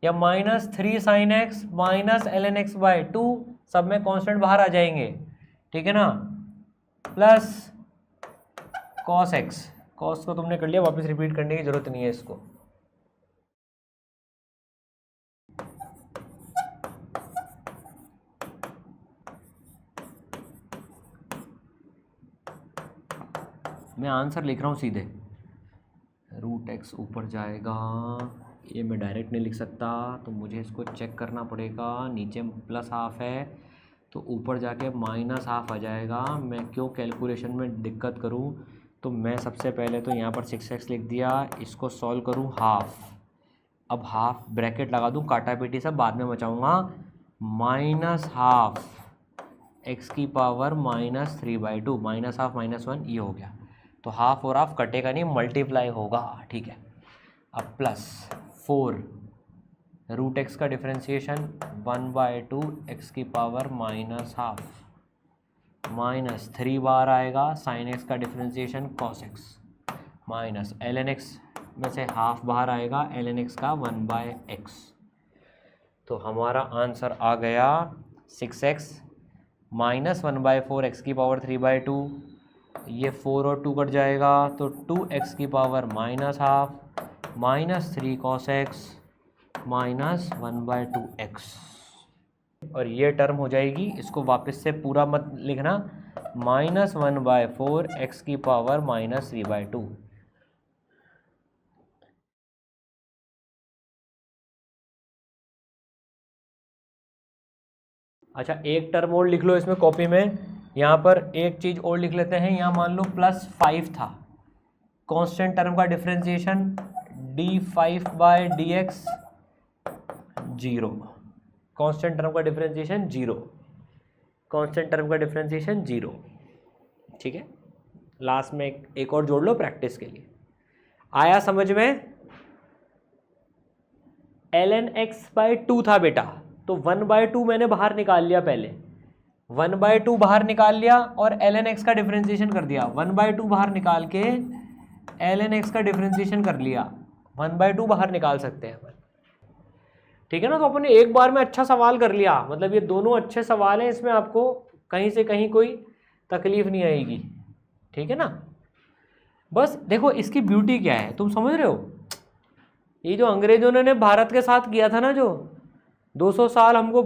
या minus 3 sine x minus ln x by 2, सब में कांस्टेंट बाहर आ जाएंगे, ठीक है ना, प्लस cos x। cos को तुमने कर लिया, वापस रिपीट करने की जरूरत नहीं है इसको। मैं आंसर लिख रहा हूँ सीधे, रूट एक्स ऊपर जाएगा, ये मैं डायरेक्ट नहीं लिख सकता, तो मुझे इसको चेक करना पड़ेगा। नीचे प्लस हाफ है तो ऊपर जाके माइनस हाफ आ जाएगा। मैं क्यों कैलकुलेशन में दिक्कत करूँ, तो मैं सबसे पहले तो यहाँ पर 6x लिख दिया, इसको सॉल्व करूँ हाफ, अब हाफ ब्रैकेट लगा दूँ, काटा पीटी सब बाद में बचाऊँगा, -½ x की पावर -3/2, -½ -1 ये हो गया, तो हाफ और हाफ कटेगा नहीं, मल्टीप्लाई होगा, ठीक है। अब प्लस 4 √x का डिफ्रेंशिएशन 1/2 x की पावर -½ -3 बार आएगा, sin x का differentiation cos x minus ln x में से हाफ बाहर आएगा, ln x का 1/x। तो हमारा आंसर आ गया 6x -1/4 x की पावर 3/2, ये 4 और 2 कट जाएगा तो 2x की पावर -½ -3 cos x -1/2x, और ये टर्म हो जाएगी, इसको वापस से पूरा मत लिखना, -1/4 x की पावर -3/2। अच्छा एक टर्म और लिख लो इसमें कॉपी में, यहाँ पर एक चीज़ और लिख लेते हैं, यहाँ मान लो +5 था, कांस्टेंट टर्म का डिफरेंशिएशन d5/dx 0, कांस्टेंट टर्म का डिफरेंशिएशन 0, कांस्टेंट टर्म का डिफरेंशिएशन 0, ठीक है। लास्ट में एक और जोड़ लो प्रैक्टिस के लिए। आया समझ में? ln x/2 था बेटा, तो 1/2 मैंने बाहर निकाल लिया, पहले 1/2 बाहर निकाल लिया और ln x का डिफरेंशिएशन कर दिया, 1/2 बाहर निकाल के ln x का डिफरेंशिएशन कर लिया, 1/2 बाहर निकाल सकते हैं अपन, ठीक है ना। तो अपन ने एक बार में अच्छा सवाल कर लिया, मतलब ये दोनों अच्छे सवाल हैं, इसमें आपको कहीं से कहीं कोई तकलीफ नहीं आएगी, ठीक है ना। बस देखो इसकी ब्यूटी क्या है, तुम समझ रहे हो, ये जो अंग्रेजों ने भारत के साथ किया था ना, जो 200 साल हमको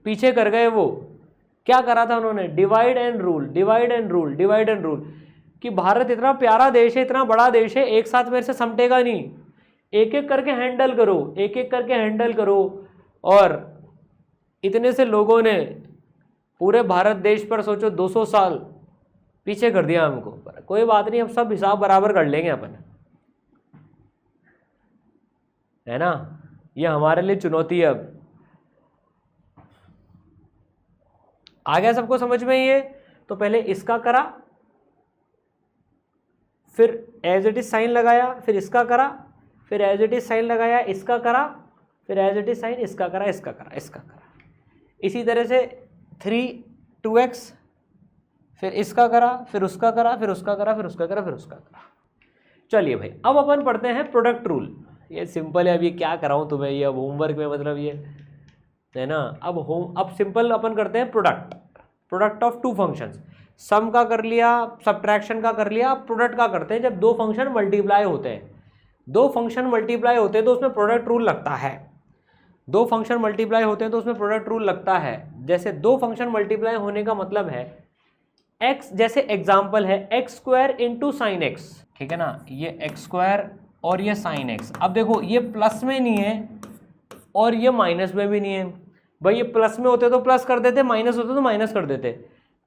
पीछे कर गए, वो क्या करा था उन्होंने, divide and rule, divide and rule, divide and rule, कि भारत इतना प्यारा देश है, इतना बड़ा देश है, एक साथ मेरे से समटेगा नहीं, एक एक करके हैंडल करो, एक एक करके हैंडल करो। और इतने से लोगों ने पूरे भारत देश पर सोचो 200 साल पीछे कर दिया हमको, पर कोई बात नहीं, अब सब हिसाब बराबर कर लेंगे अपन, है ना। ये हमारे लिए चुनौती है। अब आ गया सबको समझ में ये? तो पहले इसका करा, फिर एज इट इज साइन लगाया, फिर इसका करा, फिर एज इट इज साइन लगाया, इसका करा, फिर एज इट इज साइन, इसका करा, इसका करा, इसका करा, इसी तरह से 3 2x, फिर इसका करा, फिर उसका करा, फिर उसका करा, फिर उसका करा, फिर उसका करा। चलिए भाई अब अपन पढ़ते हैं प्रोडक्ट रूल। ये सिंपल है, अब ये क्या कराऊँ तुम्हें, ये अब होमवर्क में मतलब ये है ना। अब सिंपल अपन करते हैं प्रोडक्ट ऑफ टू फंक्शंस। सम का कर लिया, सब्ट्रैक्शन का कर लिया, अब प्रोडक्ट का करते हैं। जब दो फंक्शन मल्टीप्लाई होते हैं, दो फंक्शन मल्टीप्लाई होते हैं तो उसमें प्रोडक्ट रूल लगता है। दो फंक्शन मल्टीप्लाई होते हैं तो उसमें प्रोडक्ट रूल लगता है। जैसे दो फंक्शन मल्टीप्लाई होने का मतलब है x, जैसे एग्जाम्पल है x² इंटू साइन एक्स, ठीक है ना, ये x² और ये साइन एक्स। अब देखो ये प्लस में नहीं है और ये माइनस में भी नहीं है। भाई ये प्लस में होते तो प्लस कर देते, माइनस होते तो माइनस कर देते।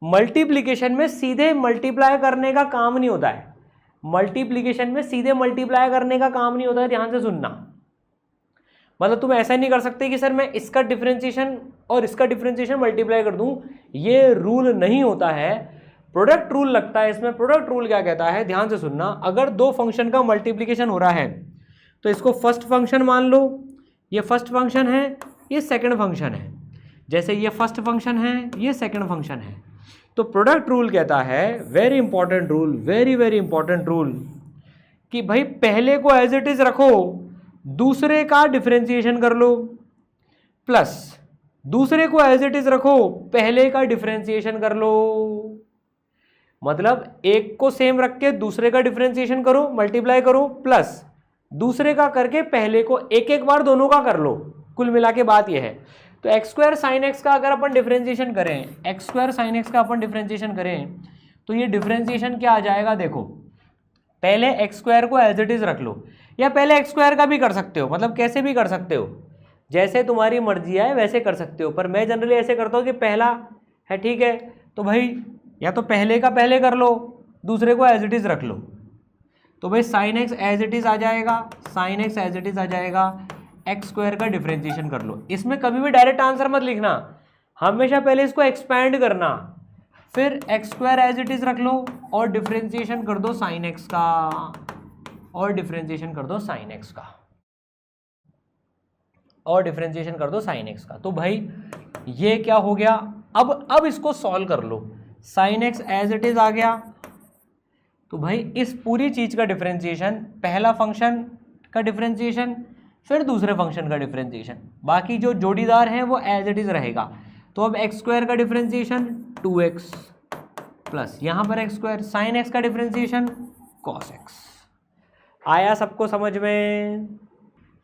मल्टीप्लिकेशन में सीधे मल्टीप्लाई करने का काम नहीं होता है, मल्टीप्लिकेशन में सीधे मल्टीप्लाई करने का काम नहीं होता है, ध्यान से सुनना। मतलब तुम ऐसा नहीं कर सकते कि सर मैं इसका डिफरेंशिएशन और इसका डिफरेंशिएशन मल्टीप्लाई कर दूं, ये रूल नहीं होता है, प्रोडक्ट रूल लगता है इसमें। प्रोडक्ट रूल क्या कहता है, ध्यान से सुनना। अगर दो फंक्शन का मल्टीप्लिकेशन हो रहा है तो इसको फर्स्ट फंक्शन मान लो, ये फर्स्ट फंक्शन है, ये सेकंड फंक्शन है। जैसे ये फर्स्ट फंक्शन है, ये सेकंड फंक्शन है। तो प्रोडक्ट रूल कहता है, very important rule, very very important rule, कि भाई पहले को एज इट इज रखो, दूसरे का डिफरेंशिएशन कर लो, प्लस दूसरे को एज इट इज रखो, पहले का डिफरेंशिएशन कर लो। मतलब एक को सेम रख के दूसरे का डिफरेंशिएशन करो, मल्टीप्लाई करो, प्लस दूसरे का करके पहले को एक एक बार दोनों का कर लो। कुल मिला के बात यह है। तो x² sin x का अगर अपन डिफरेंशिएशन करें, x² sin x का अपन डिफरेंशिएशन करें तो ये डिफरेंशिएशन क्या आ जाएगा, देखो पहले x² को एज इट इज रख लो, या पहले x² का भी कर सकते हो, मतलब कैसे भी कर सकते हो, जैसे तुम्हारी मर्जी है वैसे कर सकते हो। पर मैं जनरली ऐसे करता हूँ कि पहला है, ठीक है, तो भाई या तो पहले का पहले कर लो दूसरे को एज इट इज़ रख लो। तो भाई sine x as it is आ जाएगा, sine x as it is आ जाएगा, एक्स स्क्वायर का डिफरेंशिएशन कर लो। इसमें कभी भी डायरेक्ट आंसर मत लिखना, हमेशा पहले इसको एक्सपैंड करना, फिर x square as it is रख लो और डिफरेंशिएशन कर दो साइन एक्स का, और डिफरेंशिएशन कर दो साइन एक्स का, और डिफरेंशिएशन कर दो साइन एक्स का। तो भाई ये क्या हो गया, अब इसको सॉल्व कर लो। Sine x as it is आ गया, तो भाई इस पूरी चीज़ का डिफरेंशिएशन, पहला फंक्शन का डिफरेंशिएशन, फिर दूसरे फंक्शन का डिफरेंशिएशन, बाकी जो जोड़ीदार हैं वो एज इट इज़ रहेगा। तो अब एक्स स्क्वायर का डिफरेंशिएशन 2x प्लस यहाँ पर एक्स स्क्वायर, साइन एक्स का डिफरेंशिएशन कॉस एक्स। आया सबको समझ में?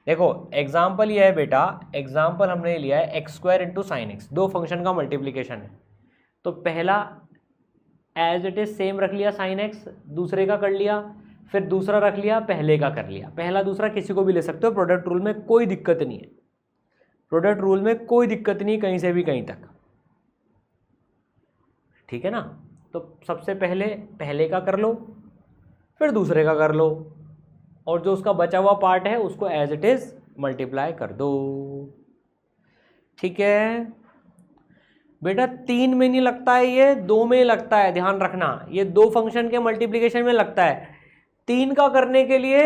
देखो एग्जाम्पल ये है बेटा, एग्जाम्पल हमने लिया है x square into sine x, दो फंक्शन का मल्टीप्लीकेशन है। तो पहला एज इट इज सेम रख लिया साइन एक्स, दूसरे का कर लिया, फिर दूसरा रख लिया, पहले का कर लिया। पहला दूसरा किसी को भी ले सकते हो, प्रोडक्ट रूल में कोई दिक्कत नहीं है, प्रोडक्ट रूल में कोई दिक्कत नहीं कहीं से भी कहीं तक, ठीक है ना। तो सबसे पहले पहले का कर लो, फिर दूसरे का कर लो, और जो उसका बचा हुआ पार्ट है उसको एज इट इज मल्टीप्लाई कर दो, ठीक है बेटा। 3 में नहीं लगता है ये, 2 में लगता है, ध्यान रखना, ये दो फंक्शन के मल्टीप्लिकेशन में लगता है। 3 का करने के लिए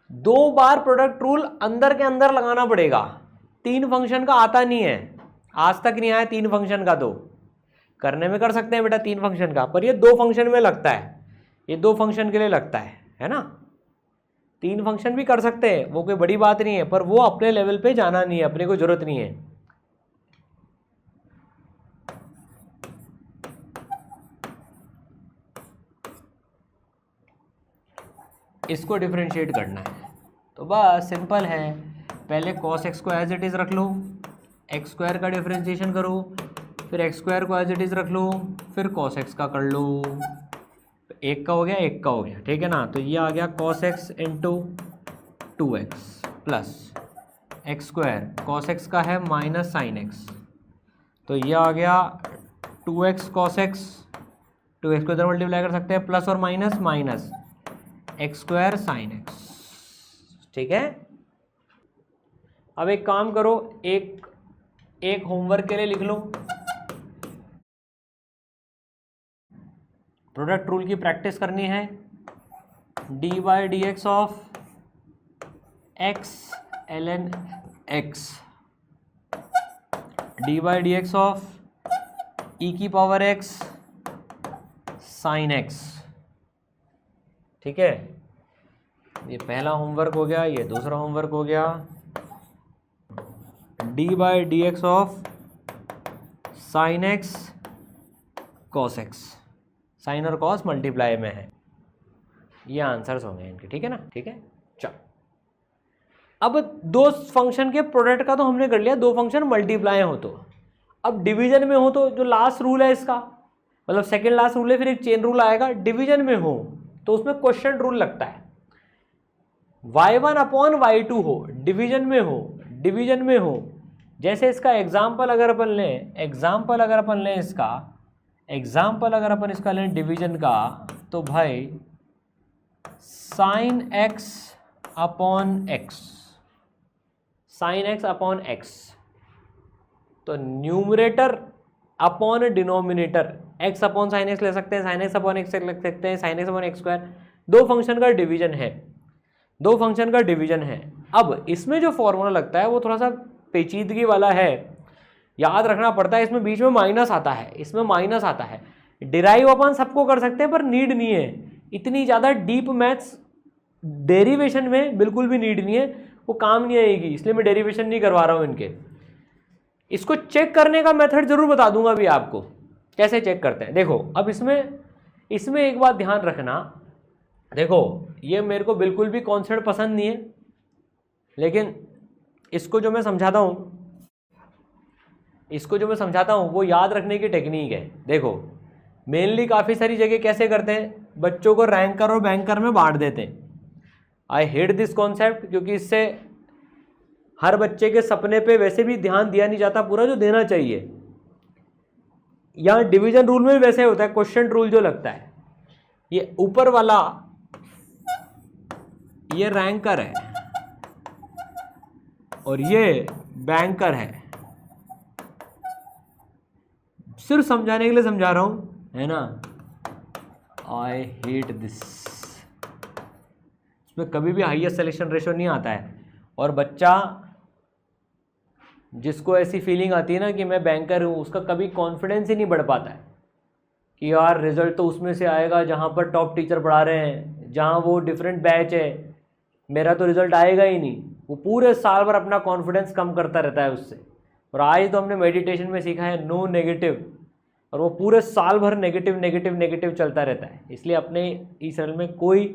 2 बार प्रोडक्ट रूल अंदर के अंदर लगाना पड़ेगा, 3 फंक्शन का आता नहीं है, आज तक नहीं आया 3 फंक्शन का। तो करने में कर सकते हैं बेटा 3 फंक्शन का, पर ये 2 फंक्शन में लगता है, ये 2 फंक्शन के लिए लगता है ना। 3 फंक्शन भी कर सकते हैं, वो कोई बड़ी बात नहीं है, पर वो अपने लेवल पे जाना नहीं है, अपने को जरूरत नहीं है। इसको डिफरेंशिएट करना है, तो बस सिंपल है, पहले cos x को एज इट इज़ रख लो, एक्स स्क्वायर का डिफरेंशिएशन करो, फिर एक्स स्क्वायर को एज इट इज़ रख लो, फिर cos x का कर लो। एक का हो गया, एक का हो गया, ठीक है ना। तो ये आ गया cos x into 2x plus x square, cos x का है माइनस साइन एक्स, तो ये आ गया 2x cos x, 2x को इधर मल्टीप्लाई कर सकते हैं, प्लस और minus minus x square sine x, ठीक है। अब एक काम करो, एक होमवर्क के लिए लिख लो, प्रोडक्ट रूल की प्रैक्टिस करनी है। D by d x of x ln x, d by d x of e की पावर एक्स साइन एक्स, ठीक है। ये पहला होमवर्क हो गया, ये दूसरा होमवर्क हो गया। D by d x of sine x cos x, sine और कॉस मल्टीप्लाई में है, ये आंसर्स होंगे इनके, ठीक है ना, ठीक है। चलो अब दो फंक्शन के प्रोडक्ट का तो हमने कर लिया, दो फंक्शन मल्टीप्लाई हो तो, अब डिवीजन में हो तो जो लास्ट रूल है इसका, मतलब सेकेंड लास्ट रूल है, फिर एक चेन रूल आएगा। डिवीजन में हो तो उसमें क्वेश्चन रूल लगता है, y1 अपॉन y2 हो, डिवीजन में हो, डिवीजन में हो। जैसे इसका एग्जाम्पल अगर अपन लें, एग्जाम्पल अगर अपन लें इसका, एग्जाम्पल अगर अपन इसका लें डिवीजन का, तो भाई sine x upon x, sine x upon x, तो numerator upon denominator, x upon sine x ले सकते हैं, साइन एक्स अपॉन एक्स लिख सकते हैं, sign x upon x square, दो फंक्शन का डिवीजन है, दो फंक्शन का डिवीजन है। अब इसमें जो फॉर्मूला लगता है वो थोड़ा सा पेचीदगी वाला है, याद रखना पड़ता है, इसमें बीच में माइनस आता है, इसमें माइनस आता है। डिराइव अपन सबको कर सकते हैं पर नीड नहीं है, इतनी ज़्यादा डीप मैथ्स डेरिवेशन में बिल्कुल भी नीड नहीं है, वो काम नहीं आएगी, इसलिए मैं डेरिवेशन नहीं करवा रहा हूँ इनके। इसको चेक करने का मेथड जरूर बता दूंगा अभी आपको, कैसे चेक करते हैं। देखो अब इसमें एक बात ध्यान रखना, देखो ये मेरे को बिल्कुल भी कॉन्सेप्ट पसंद नहीं है, लेकिन इसको जो मैं समझाता हूँ वो याद रखने की टेक्निक है। देखो मेनली काफ़ी सारी जगह कैसे करते हैं, बच्चों को रैंकर और बैंकर में बांट देते हैं। आई हेट दिस कॉन्सेप्ट, क्योंकि इससे हर बच्चे के सपने पे वैसे भी ध्यान दिया नहीं जाता पूरा जो देना चाहिए। यहाँ डिवीजन रूल में वैसे होता है, क्वेश्चन रूल जो लगता है, ये ऊपर वाला ये रैंकर है और ये बैंकर है। सिर्फ समझाने के लिए समझा रहा हूं, है ना। I hate this. इसमें कभी भी हाईएस्ट सिलेक्शन रेशो नहीं आता है, और बच्चा जिसको ऐसी फीलिंग आती है ना कि मैं बैंकर हूँ, उसका कभी कॉन्फिडेंस ही नहीं बढ़ पाता है कि यार रिजल्ट तो उसमें से आएगा जहाँ पर टॉप टीचर पढ़ा रहे हैं, जहाँ वो डिफरेंट बैच है, मेरा तो रिजल्ट आएगा ही नहीं। वो पूरे साल भर अपना कॉन्फिडेंस कम करता रहता है उससे। और आज तो हमने मेडिटेशन में सीखा है नो नेगेटिव, और वो पूरे साल भर नेगेटिव नेगेटिव नेगेटिव चलता रहता है। इसलिए अपने इस साल में कोई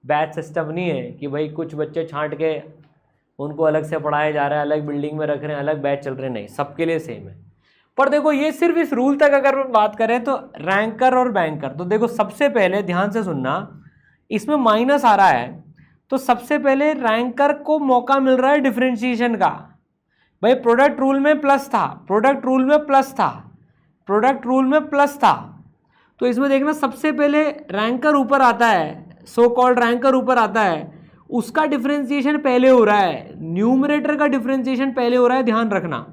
बैच सिस्टम नहीं है कि भाई कुछ बच्चे छांट के उनको अलग से पढ़ाया जा रहा है, अलग बिल्डिंग में रख रहे हैं, अलग बैच चल रहे हैं, नहीं, सबके लिए सेम है। पर देखो ये सिर्फ इस रूल तक अगर बात करें तो रैंकर और बैंकर, तो देखो सबसे पहले ध्यान से सुनना, इसमें माइनस आ रहा है तो सबसे पहले रैंकर को मौका मिल रहा है डिफरेंशिएशन का। भाई प्रोडक्ट रूल में प्लस था, प्रोडक्ट रूल में प्लस था, प्रोडक्ट रूल में प्लस था, तो इसमें देखना सबसे पहले रैंकर ऊपर आता है, सो कॉल्ड रैंकर ऊपर आता है, उसका डिफरेंशिएशन पहले हो रहा है, न्यूमरेटर का डिफरेंशिएशन पहले हो रहा है, ध्यान रखना,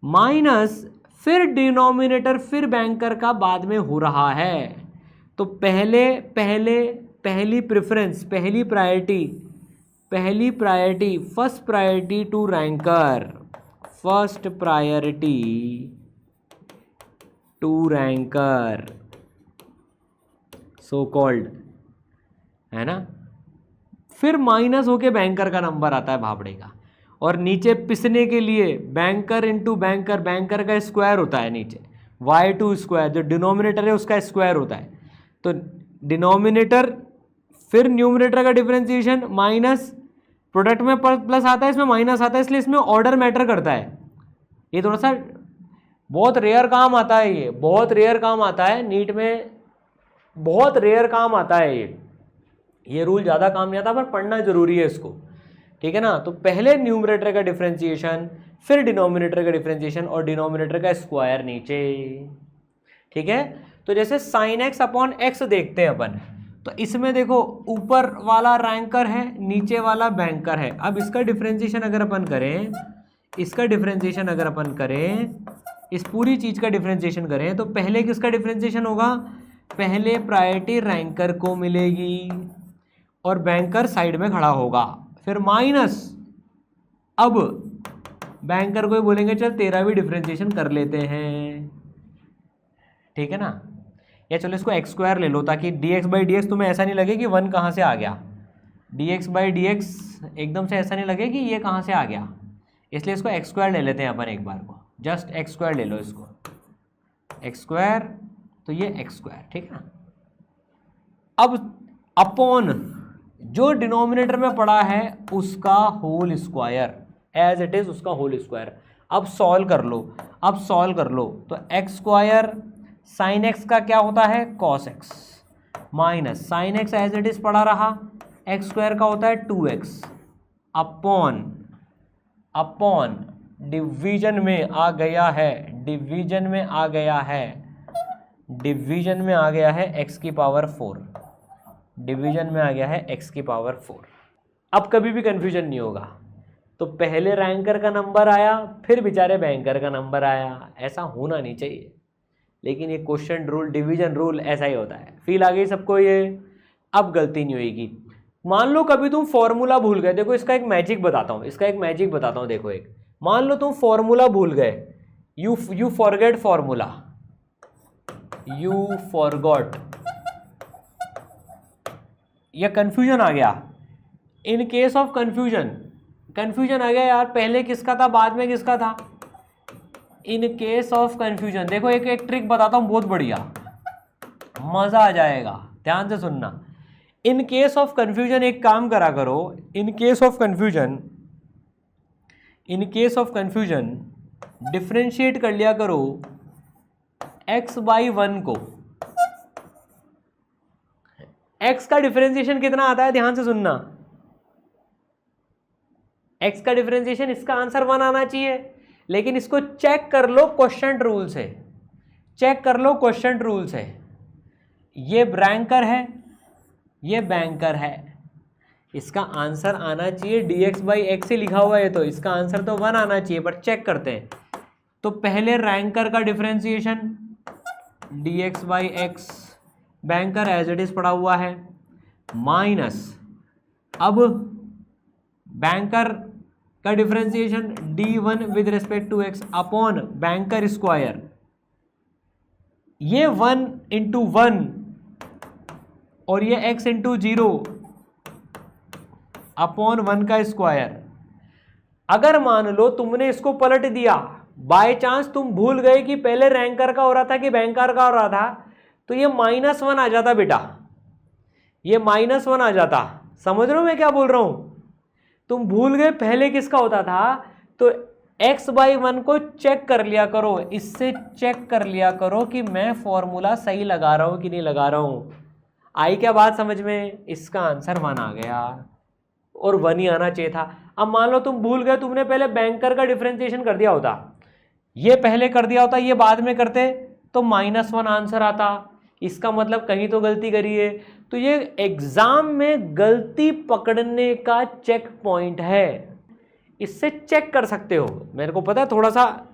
माइनस फिर डिनोमिनेटर फिर बैंकर का बाद में हो रहा है। तो पहली प्रेफरेंस, पहली priority first priority to ranker, first priority to ranker so called, है ना। फिर माइनस होके बैंकर का नंबर आता है भापड़े का, और नीचे पिसने के लिए बैंकर इंटू बैंकर, बैंकर का स्क्वायर होता है नीचे, y2 स्क्वायर, जो डिनोमिनेटर है उसका स्क्वायर होता है। तो डिनोमिनेटर फिर न्यूमरेटर का डिफरेंशिएशन माइनस, प्रोडक्ट में प्लस आता है, इसमें माइनस आता है, इसलिए इसमें ऑर्डर मैटर करता है। ये थोड़ा सा बहुत रेयर काम आता है, ये बहुत रेयर काम आता है नीट में, बहुत रेयर काम आता है ये रूल ज़्यादा काम नहीं आता, पर पढ़ना जरूरी है इसको, ठीक है ना। तो पहले न्यूमरेटर का डिफरेंशिएशन, फिर डिनोमिनेटर का डिफरेंशिएशन, और डिनोमिनेटर का स्क्वायर नीचे, ठीक है। तो जैसे साइन एक्स अपॉन एक्स देखते हैं अपन, तो इसमें देखो ऊपर वाला रैंकर है, नीचे वाला बैंकर है। अब इसका डिफरेंशिएशन अगर अपन करें, इसका डिफरेंशिएशन अगर अपन करें, इस पूरी चीज़ का डिफरेंशिएशन करें, तो पहले किसका डिफरेंशिएशन होगा, पहले प्रायोरिटी रैंकर को मिलेगी और बैंकर साइड में खड़ा होगा, फिर माइनस, अब बैंकर को ही बोलेंगे चल तेरा भी डिफरेंशिएशन कर लेते हैं, ठीक है ना। या चलो इसको एक्स स्क्वायर ले लो, ताकि dx बाई डी एक्स तुम्हें ऐसा नहीं लगे कि 1 कहाँ से आ गया, dx बाई डी एक्स एकदम से ऐसा नहीं लगे कि ये कहाँ से आ गया, इसलिए इसको एक्स स्क्वायर ले लेते हैं अपन एक बार को, जस्ट एक्स स्क्वायर ले लो इसको, एक्स स्क्वायर, तो ये एक्स स्क्वायर, ठीक है ना। अब अपॉन जो डिनोमिनेटर में पड़ा है उसका whole square, as it is उसका होल स्क्वायर। अब सॉल्व कर लो, अब सॉल्व कर लो, तो एक्स स्क्वायर साइन एक्स का क्या होता है, cos x, minus sine x as it is पड़ा रहा, एक्स स्क्वायर का होता है 2x, अपॉन डिवीजन में आ गया है, डिवीजन में आ गया है, डिवीजन में आ गया है x की पावर 4, डिवीजन में आ गया है x की पावर 4। अब कभी भी कंफ्यूजन नहीं होगा, तो पहले रैंकर का नंबर आया, फिर बेचारे बैंकर का नंबर आया, ऐसा होना नहीं चाहिए, लेकिन ये क्वेश्चन रूल, डिवीजन रूल ऐसा ही होता है। फील आ गई सबको ये, अब गलती नहीं होगी। मान लो कभी तुम फॉर्मूला भूल गए, देखो इसका एक मैजिक बताता हूँ, इसका एक मैजिक बताता हूँ, देखो एक, मान लो तुम फॉर्मूला भूल गए, you forget formula, you forgot, या कंफ्यूजन आ गया, इन केस ऑफ कंफ्यूजन आ गया यार, पहले किसका था बाद में किसका था, इन केस ऑफ कंफ्यूजन, देखो एक ट्रिक बताता हूँ बहुत बढ़िया, मजा आ जाएगा, ध्यान से सुनना। इन केस ऑफ कंफ्यूजन एक काम करा करो, in case of confusion differentiate कर लिया करो x बाई 1 को। x का डिफरेंशिएशन कितना आता है, ध्यान से सुनना, x का डिफरेंशिएशन, इसका आंसर 1 आना चाहिए, लेकिन इसको चेक कर लो क्वेश्चन रूल से, चेक कर लो क्वेश्चन रूल से। ये बैंकर है, ये बैंकर है, इसका आंसर आना चाहिए dx बाई एक्स से लिखा हुआ है, तो इसका आंसर तो 1 आना चाहिए, बट चेक करते हैं। तो पहले रैंकर का differentiation dx by x, banker as it is पड़ा हुआ है, माइनस अब बैंकर का differentiation d1 with respect to x upon banker square, ये 1 इंटू 1 और ये x इंटू 0 अपॉन 1 का स्क्वायर। अगर मान लो तुमने इसको पलट दिया, बाय चांस तुम भूल गए कि पहले रैंकर का हो रहा था कि बैंकर का हो रहा था, तो ये -1 आ जाता बेटा, ये -1 आ जाता। समझ रहे हो मैं क्या बोल रहा हूं? तुम भूल गए पहले किसका होता था, तो x बाई 1 को चेक कर लिया करो, इससे चेक कर लिया करो कि मैं फॉर्मूला सही लगा रहा हूं कि नहीं लगा रहा हूं। आई क्या बात समझ में? इसका आंसर 1 आ गया और 1 ही आना चाहिए था। अब मान लो तुम भूल गए, तुमने पहले बैंकर का डिफरेंशिएशन कर दिया होता, ये पहले कर दिया होता, ये बाद में करते तो -1 आंसर आता। इसका मतलब कहीं तो गलती करी है। तो ये एग्जाम में गलती पकड़ने का चेक पॉइंट है, इससे चेक कर सकते हो। मेरे को पता है थोड़ा सा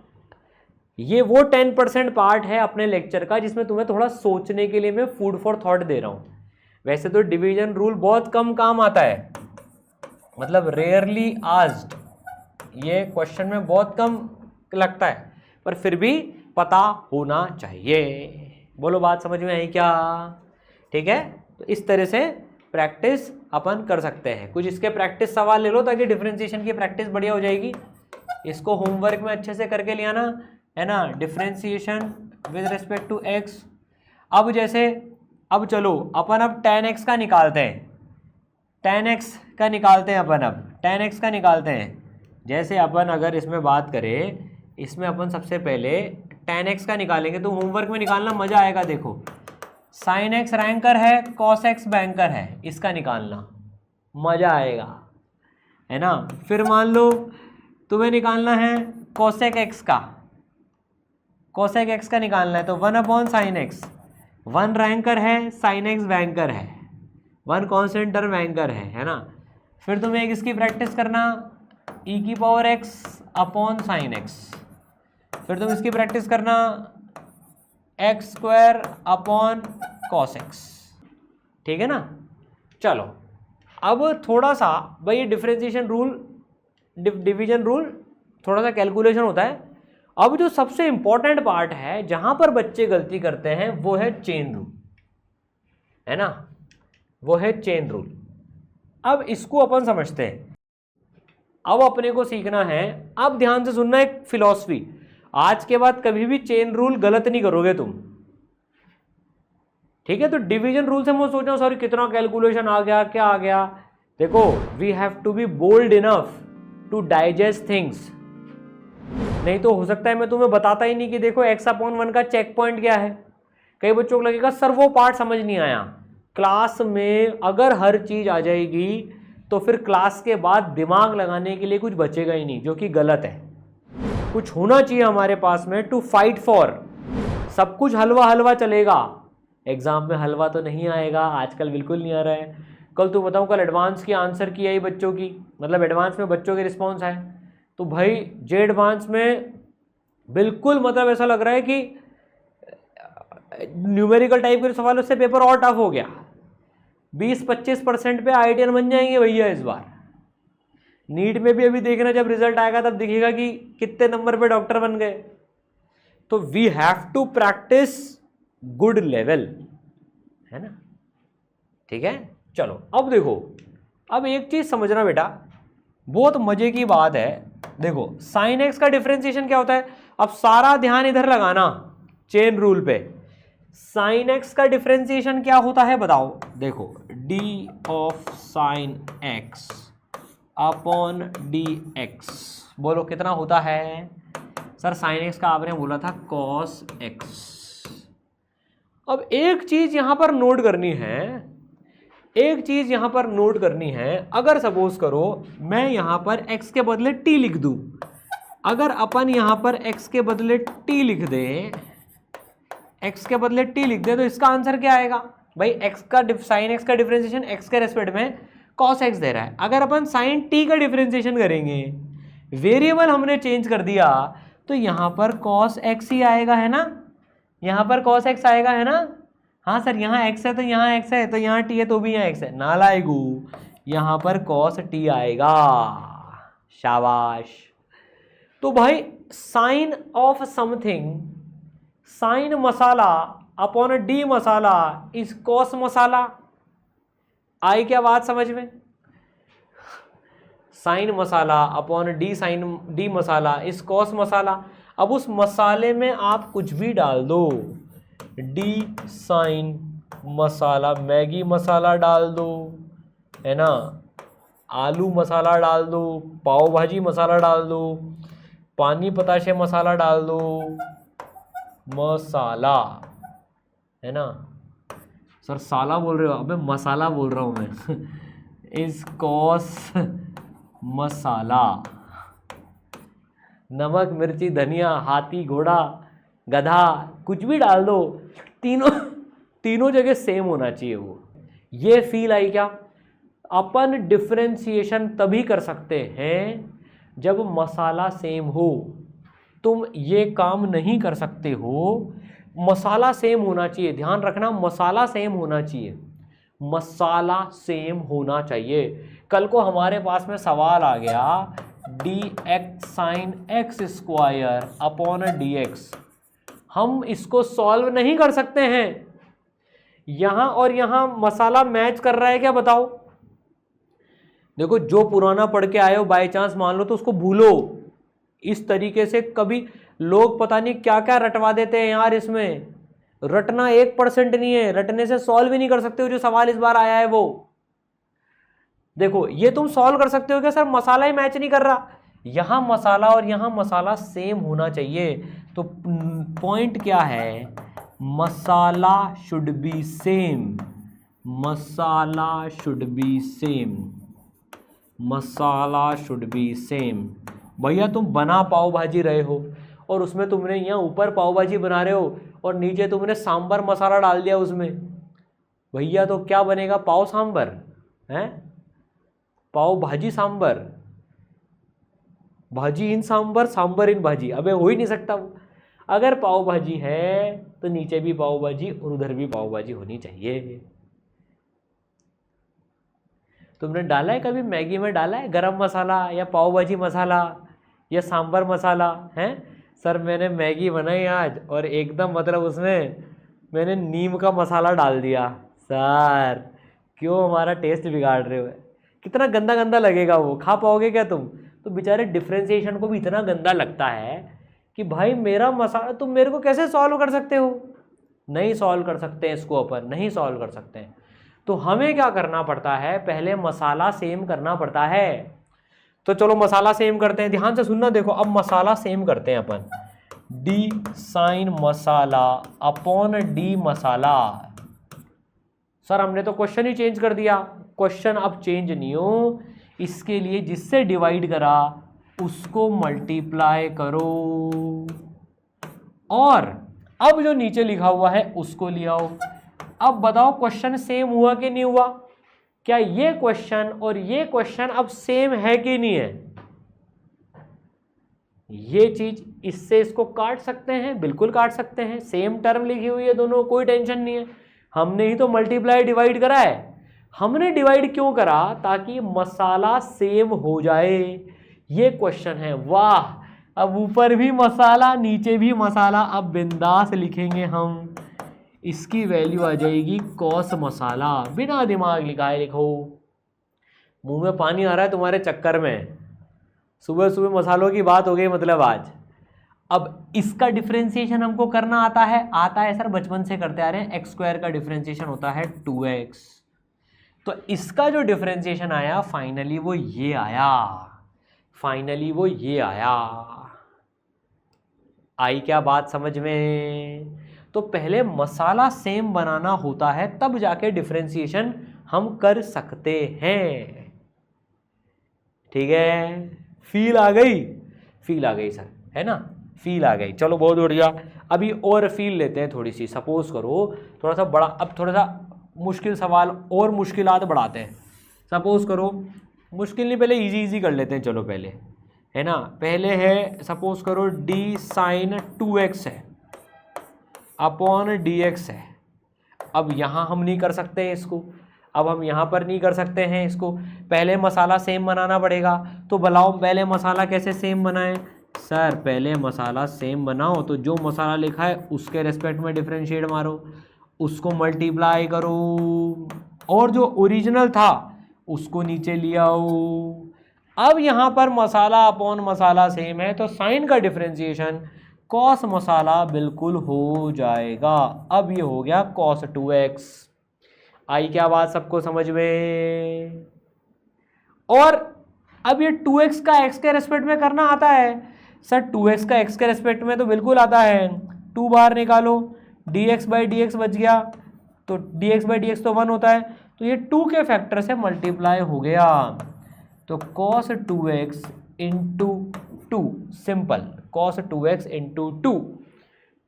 ये वो 10% पार्ट है अपने लेक्चर का जिसमें तुम्हें थोड़ा सोचने के लिए मैं फूड फॉर थॉट दे रहा हूं। वैसे तो डिवीजन रूल बहुत कम काम आता है, मतलब रेयरली आस्क्ड, ये क्वेश्चन में बहुत कम लगता है, पर फिर भी पता होना चाहिए। बोलो बात समझ में आई क्या? ठीक है, तो इस तरह से प्रैक्टिस अपन कर सकते हैं। कुछ इसके प्रैक्टिस सवाल ले लो ताकि डिफरेंशिएशन की प्रैक्टिस बढ़िया हो जाएगी। इसको होमवर्क में अच्छे से करके लिया ना, है ना, differentiation with respect to x. अब जैसे अब चलो अपन अब tan x का निकालते हैं, tan x का निकालते हैं अपन, अब tan x का निकालते हैं। जैसे अपन अगर इसमें बात करें, इसमें अपन सबसे पहले tan x का निकालेंगे, तो होमवर्क में निकालना मजा आएगा। देखो sin x रैंकर है, cos x बैंकर है, इसका निकालना मजा आएगा, है ना। फिर मान लो तुम्हें निकालना है cosec x का, cosec x का निकालना है, तो 1/sin x, 1 रैंकर है, sin x बैंकर है, 1 कॉन्स्टेंट टर्म बैंकर है ना। फिर तुम्हें एक इसकी प्रैक्टिस करना e⁻x/sin x, फिर तुम इसकी प्रैक्टिस करना x² cos x, ठीक है ना। चलो अब थोड़ा सा भाई ये डिफरेंशिएशन रूल, डिवीजन रूल थोड़ा सा कैलकुलेशन होता है। अब जो सबसे इंपॉर्टेंट पार्ट है जहां पर बच्चे गलती करते हैं वो है चेन रूल, है ना, वो है चेन रूल। अब इसको अपन समझते हैं। अब अपने को सीखना है, अब ध्यान से सुनना एक फिलॉसफी, आज के बाद कभी भी चेन रूल गलत नहीं करोगे तुम, ठीक है। तो डिवीजन रूल से मैं सोच रहा हूं सॉरी कितना कैलकुलेशन आ गया, क्या आ गया। देखो we have to be bold enough to digest things, नहीं तो हो सकता है मैं तुम्हें बताता ही नहीं कि देखो x/1 का चेक पॉइंट क्या है। कई बच्चों को लगेगा सर वो पार्ट समझ नहीं आया। क्लास में अगर हर चीज आ जाएगी तो फिर क्लास के बाद दिमाग लगाने के लिए कुछ बचेगा ही नहीं, जो कि गलत है। कुछ होना चाहिए हमारे पास में टू फाइट फॉर। सब कुछ हलवा हलवा चलेगा, एग्जाम में हलवा तो नहीं आएगा, आजकल बिल्कुल नहीं आ रहा है। कल तो बताऊं, कल एडवांस की आंसर की आई बच्चों की, मतलब एडवांस में बच्चों के रिस्पॉन्स आए, तो भाई जे एडवांस में बिल्कुल मतलब ऐसा लग रहा है कि न्यूमेरिकल टाइप के सवालों से पेपर और टफ हो गया। 20-25% पे IITian बन जाएंगे भैया इस बार। नीट में भी अभी देखना, जब रिजल्ट आएगा तब दिखेगा कि कितने नंबर पे डॉक्टर बन गए। तो we have to practice good level, है ना, ठीक है। चलो अब देखो, अब एक चीज समझना बेटा, बहुत मजे की बात है। देखो sin x का डिफरेंशिएशन क्या होता है, अब सारा ध्यान इधर लगाना चेन रूल पे। sin x का डिफरेंशिएशन क्या होता है बताओ। देखो d of sin x upon dx, बोलो कितना होता है सर। sin x का आपने बोला था cos x। अब एक चीज यहां पर नोट करनी है, एक चीज यहां पर नोट करनी है। अगर सपोज करो मैं यहां पर x के बदले t लिख दूं, अगर अपन यहां पर x के बदले t लिख दें x के बदले t लिख दे तो इसका आंसर क्या आएगा भाई, x का साइन x का डिफरेंशिएशन x के रेस्पेक्ट में cos x दे रहा है। अगर अपन साइन t का डिफरेंशिएशन करेंगे, वेरिएबल हमने चेंज कर दिया, तो यहाँ पर cos x ही आएगा, है ना, यहाँ पर cos x आएगा, है ना। हाँ सर यहाँ x है तो यहाँ x है, तो यहाँ t है तो भी यहाँ x है, नालायकू, यहाँ पर cos t आएगा। शाबाश। तो भाई sine of something, sine masala upon d masala is cos masala. आई क्या बात समझ में? Sine masala upon d sine d masala is cos masala. अब उस मसाले में आप कुछ भी डाल दो, d sine masala, Maggi masala डाल दो, है ना, आलू मसाला डाल दो, पाव भाजी मसाला डाल दो, पानी पताशे मसाला डाल दो, मसाला, है ना। सर साला बोल रहे हो? अबे मसाला बोल रहा हूँ मैं। इस कॉस मसाला, नमक मिर्ची धनिया हाथी घोड़ा गधा कुछ भी डाल दो, तीनों जगह सेम होना चाहिए वो। ये फील आई क्या? अपन डिफरेंशिएशन तभी कर सकते हैं जब मसाला सेम हो। तुम ये काम नहीं कर सकते हो, मसाला सेम होना चाहिए। ध्यान रखना, मसाला सेम होना चाहिए, मसाला सेम होना चाहिए। कल को हमारे पास में सवाल आ गया D x sine x square upon D x, हम इसको सॉल्व नहीं कर सकते हैं। यहां और यहां मसाला मैच कर रहा है क्या बताओ? देखो, जो पुराना पढ़ के आए हो बाय चांस मान लो तो उसको भूलो। इस तरीके से कभी लोग पता नहीं क्या क्या रटवा देते हैं यार। इसमें रटना 1% नहीं है, रटने से सॉल्व ही नहीं कर सकते हो जो सवाल इस बार आया है वो। देखो ये तुम सॉल्व कर सकते हो क्या? सर मसाला ही मैच नहीं कर रहा। यहां मसाला और यहां मसाला सेम होना चाहिए। तो पॉइंट क्या है? Masala should be same, masala should be same, masala should be same. भैया तुम बना पाव भाजी रहे हो और उसमें तुमने यहाँ ऊपर पाव भाजी बना रहे हो और नीचे तुमने सांभर मसाला डाल दिया उसमें, भैया तो क्या बनेगा? पाव सांभर है, पाव भाजी सांभर, भाजी इन सांभर, सांभर इन भाजी। अबे हो ही नहीं सकता वो। अगर पाव भाजी है तो नीचे भी पाव भाजी और उधर भी पाव भाजी होनी चाहिए। तुमने डाला है कभी मैगी में डाला है गरम मसाला या पाव भाजी मसाला या सांभर मसाला? हैं सर मैंने मैगी बनाई आज और एकदम मतलब उसमें मैंने नीम का मसाला डाल दिया। सर क्यों हमारा टेस्ट बिगाड़ रहे हो? कितना गंदा गंदा लगेगा वो, खा पाओगे क्या तुम? तो बेचारे डिफ्रेंशिएशन को भी इतना गंदा लगता है कि भाई मेरा मसाला तुम मेरे को कैसे सॉल्व कर सकते हो? नहीं सॉल्व कर सकते हैं इसको, अपन नहीं सॉल्व कर सकते हैं। तो हमें क्या करना पड़ता है? पहले मसाला सेम करना पड़ता है। तो चलो मसाला सेम करते हैं, ध्यान से सुनना। देखो अब मसाला सेम करते हैं अपन, D sine masala upon d मसाला। सर हमने तो क्वेश्चन ही चेंज कर दिया। क्वेश्चन अब चेंज नहीं हो, इसके लिए जिससे डिवाइड करा उसको मल्टीप्लाई करो और अब जो नीचे लिखा हुआ है उसको ले आओ। अब बताओ क्वेश्चन सेम हुआ कि नहीं हुआ? क्या ये क्वेश्चन और ये क्वेश्चन अब सेम है कि नहीं है? ये चीज इससे इसको काट सकते हैं, बिल्कुल काट सकते हैं। सेम टर्म लिखी हुई है दोनों, कोई टेंशन नहीं है। हमने ही तो मल्टीप्लाई डिवाइड करा है। हमने डिवाइड क्यों करा? ताकि मसाला सेम हो जाए। ये क्वेश्चन है। वाह, अब ऊपर भी मसाला नीचे भी मसाला। अब बिंदास लिखेंगे हम, इसकी वैल्यू आ जाएगी कॉस मसाला। बिना दिमाग लिखाए लिखो। मुंह में पानी आ रहा है तुम्हारे चक्कर में। सुबह सुबह मसालों की बात हो गई मतलब आज। अब इसका डिफरेंशिएशन हमको करना आता है सर, बचपन से करते आ रहे हैं। एक्स स्क्वायर का डिफरेंशिएशन होता है 2x। तो इसका जो डिफरेंशिएशन आया फाइनली वो ये आया, फाइनली वो ये आया। आई क्या बात समझ में? तो पहले मसाला सेम बनाना होता है तब जाके डिफरेंशिएशन हम कर सकते हैं। ठीक है, फील आ गई? फील आ गई सर, है ना? फील आ गई, चलो बहुत बढ़िया। अभी और फील लेते हैं थोड़ी सी। सपोज करो थोड़ा सा बड़ा, अब थोड़ा सा मुश्किल सवाल और मुश्किलात बढ़ाते हैं। सपोज करो मुश्किल नहीं, पहले इजी इजी कर लेते हैं, चलो पहले, है ना। पहले है सपोज करो d साइन 2x है अपॉन dx है। अब यहाँ हम नहीं कर सकते हैं इसको, अब हम यहाँ पर नहीं कर सकते हैं इसको, पहले मसाला सेम बनाना पड़ेगा। तो बनाओ पहले मसाला कैसे सेम बनाएं? सर पहले मसाला सेम बनाओ तो जो मसाला लिखा है उसके रेस्पेक्ट में डिफरेंशिएट मारो, उसको मल्टीप्लाई करो, और जो ओरिजिनल था उसको नीचे ले आओ। अब यहाँ पर मसाला अपॉन मसाला सेम है तो साइन का डिफरेंशिएशन कॉस मसाला बिल्कुल हो जाएगा। अब ये हो गया cos 2x। आई क्या बात सबको समझ में? और अब ये 2x का x के रेस्पेक्ट में करना आता है? सर 2x का x के रेस्पेक्ट में तो बिल्कुल आता है। 2 बाहर निकालो, dx/dx बच गया, तो dx/dx तो 1 होता है, तो ये 2 के फैक्टर से मल्टीप्लाई हो गया। तो cos 2x into 2, simple, cos 2x into 2,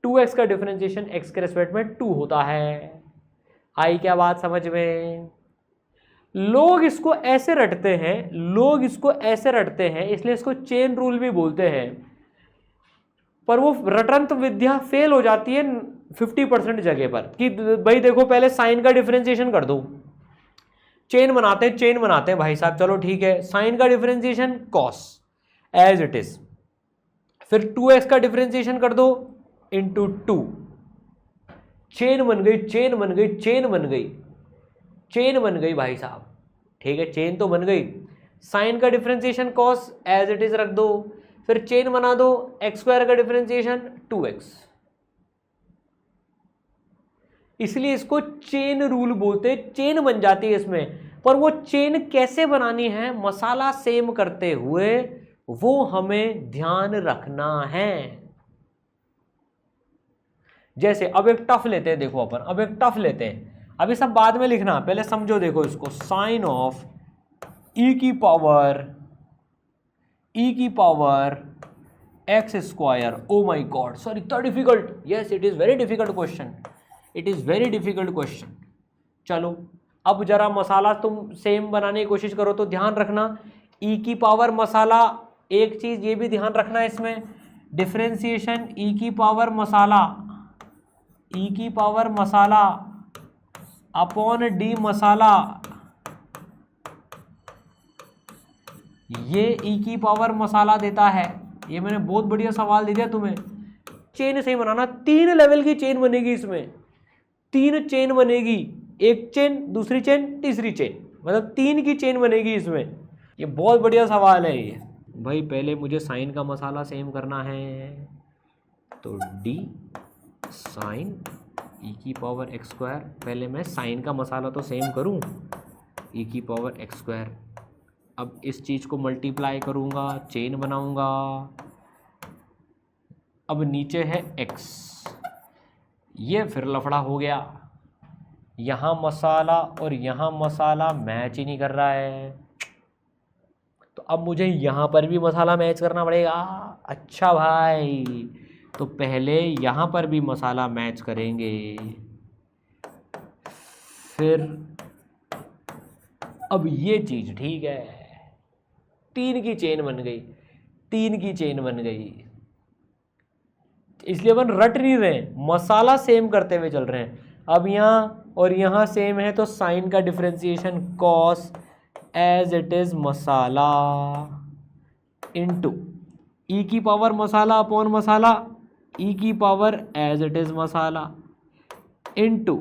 2x का डिफरेंशिएशन x के रेस्पेक्ट में 2 होता है। आई क्या बात समझ में? लोग इसको ऐसे रटते हैं, लोग इसको ऐसे रटते हैं, इसलिए इसको चेन रूल भी बोलते हैं, पर वो रटंत विद्या फेल हो जाती है 50% जगह पर कि भाई देखो पहले साइन का डिफरेंशिएशन कर दो। चेन बनाते हैं भाई साहब, चलो ठीक है, साइन का differentiation cos as it is, फिर 2x का डिफरेंशिएशन कर दो इंटू 2, चेन बन गई, चेन बन गई, चेन बन गई, चेन बन गई भाई साहब, ठीक है, चेन तो बन गई। साइन का differentiation cos as it is रख दो, फिर चेन बना दो, x² का डिफरेंशिएशन 2x। इसलिए इसको चेन रूल बोलते हैं, चेन बन जाती है इसमें। पर वो चेन कैसे बनानी है मसाला सेम करते हुए, वो हमें ध्यान रखना है। जैसे अब एक टफ लेते हैं, देखो अपन अब एक टफ लेते हैं, अभी सब बाद में लिखना, पहले समझो। देखो इसको, साइन ऑफ e की पावर x²। ओ माई गॉड सर, इतना difficult? Yes, it is very difficult question, it is very difficult question. चलो अब जरा मसाला तुम सेम बनाने की कोशिश करो, तो ध्यान रखना e की पावर मसाला, एक चीज ये भी ध्यान रखना इसमें, डिफरेंशिएशन e की पावर मसाला अपॉन d मसाला, ये e की पावर मसाला देता है। ये मैंने बहुत बढ़िया सवाल दे दिया तुम्हें। चेन सही बनाना, 3 लेवल की चेन बनेगी इसमें, 3 चेन बनेगी, एक चेन, दूसरी चेन, तीसरी चेन, मतलब 3 की चेन बनेगी इसमें। ये बहुत बढ़िया सवाल है ये भाई। पहले मुझे साइन का मसाला सेम करना है, तो d साइन e की पावर x², पहले मैं साइन का मसाला तो सेम करूं, e की पावर x²। अब इस चीज़ को मल्टीप्लाई करूंगा, चेन बनाऊंगा। अब नीचे है x, ये फिर लफड़ा हो गया, यहाँ मसाला और यहाँ मसाला मैच ही नहीं कर रहा है, तो अब मुझे यहाँ पर भी मसाला मैच करना पड़ेगा। अच्छा भाई, तो पहले यहाँ पर भी मसाला मैच करेंगे, फिर अब ये चीज़ ठीक है, 3 की चेन बन गई, 3 की चेन बन गई। इसलिए अपन रट नहीं रहे, मसाला सेम करते हुए चल रहे हैं। अब यहाँ और यहाँ सेम है, तो साइन का differentiation cos as it is masala into e की power masala upon masala, e की power as it is masala into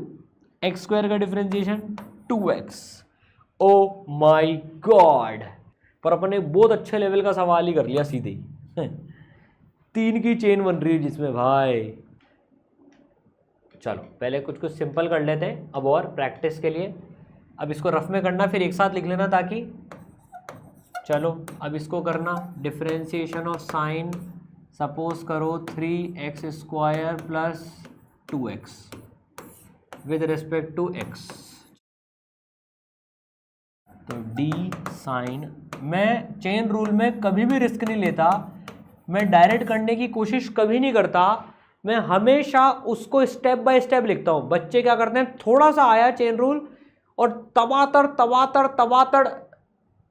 x² का differentiation 2x। Oh my God, पर अपने बहुत अच्छे लेवल का सवाल ही कर लिया सीधे ही। 3 की चेन बन रही है जिसमें भाई। चलो पहले कुछ कुछ सिंपल कर लेते हैं अब और प्रैक्टिस के लिए। अब इसको रफ में करना, फिर एक साथ लिख लेना ताकि, चलो अब इसको करना, डिफरेंशिएशन ऑफ साइन, सपोज करो 3x² plus 2x with respect to x, तो d साइन, मैं चेन रूल में कभी भी रिस्क नहीं लेता, मैं डायरेक्ट करने की कोशिश कभी नहीं करता, मैं हमेशा उसको स्टेप बाय स्टेप लिखता हूँ। बच्चे क्या करते हैं, थोड़ा सा आया चेन रूल और तबातड़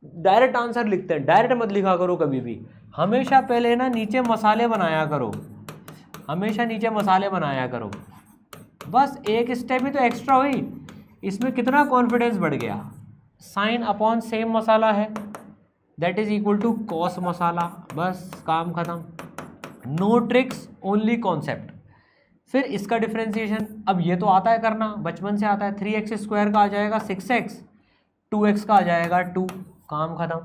डायरेक्ट आंसर लिखते हैं। डायरेक्ट मत लिखा करो कभी भी, हमेशा पहले ना नीचे मसाले बनाया करो, हमेशा नीचे मसाले बनाया करो। बस एक स्टेप ही तो एक्स्ट्रा हुई, इसमें कितना कॉन्फिडेंस बढ़ गया। साइन अपॉन सेम मसाला है, that is equal to cos masala, बस काम खत्म। No tricks, only concept. फिर इसका डिफ्रेंसिएशन, अब ये तो आता है करना, बचपन से आता है। 3x स्क्वायर का आ जाएगा 6x, 2x का आ जाएगा 2, काम खत्म।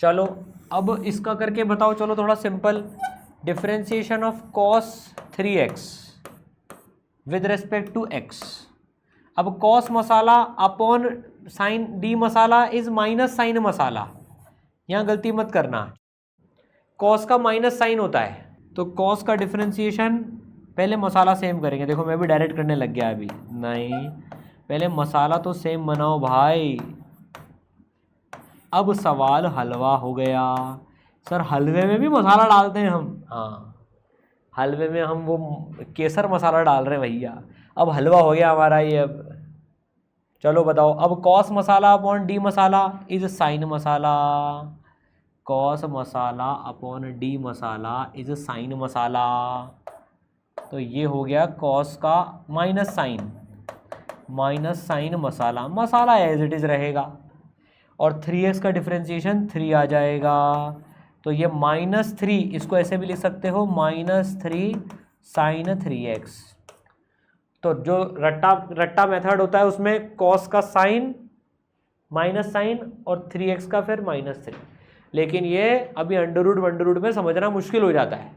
चलो अब इसका करके बताओ, चलो थोड़ा simple. Differentiation of cos 3x with respect to x। अब cos masala upon sine d masala is minus sine masala, यहाँ गलती मत करना, कॉस का माइनस साइन होता है। तो कॉस का डिफरेंशिएशन पहले मसाला सेम करेंगे। देखो मैं भी डायरेक्ट करने लग गया अभी, नहीं पहले मसाला तो सेम बनाओ भाई। अब सवाल हलवा हो गया। सर हलवे में भी मसाला डालते हैं हम? हाँ, हलवे में हम वो केसर मसाला डाल रहे हैं भैया। अब हलवा हो गया हमारा ये। अब चलो बताओ, अब cos masala upon d masala is sine masala, cos masala upon d masala is sine masala. तो ये हो गया कॉस का minus sine masala, masala as it is रहेगा। और 3x का डिफरेंशिएशन 3 आ जाएगा, तो ये -3, इसको ऐसे भी लिख सकते हो -3 साइन 3x। तो जो रट्टा मेथड होता है उसमें कॉस का साइन माइनस साइन और 3x का फिर -3। लेकिन ये अभी अंडर रूट में समझना मुश्किल हो जाता है।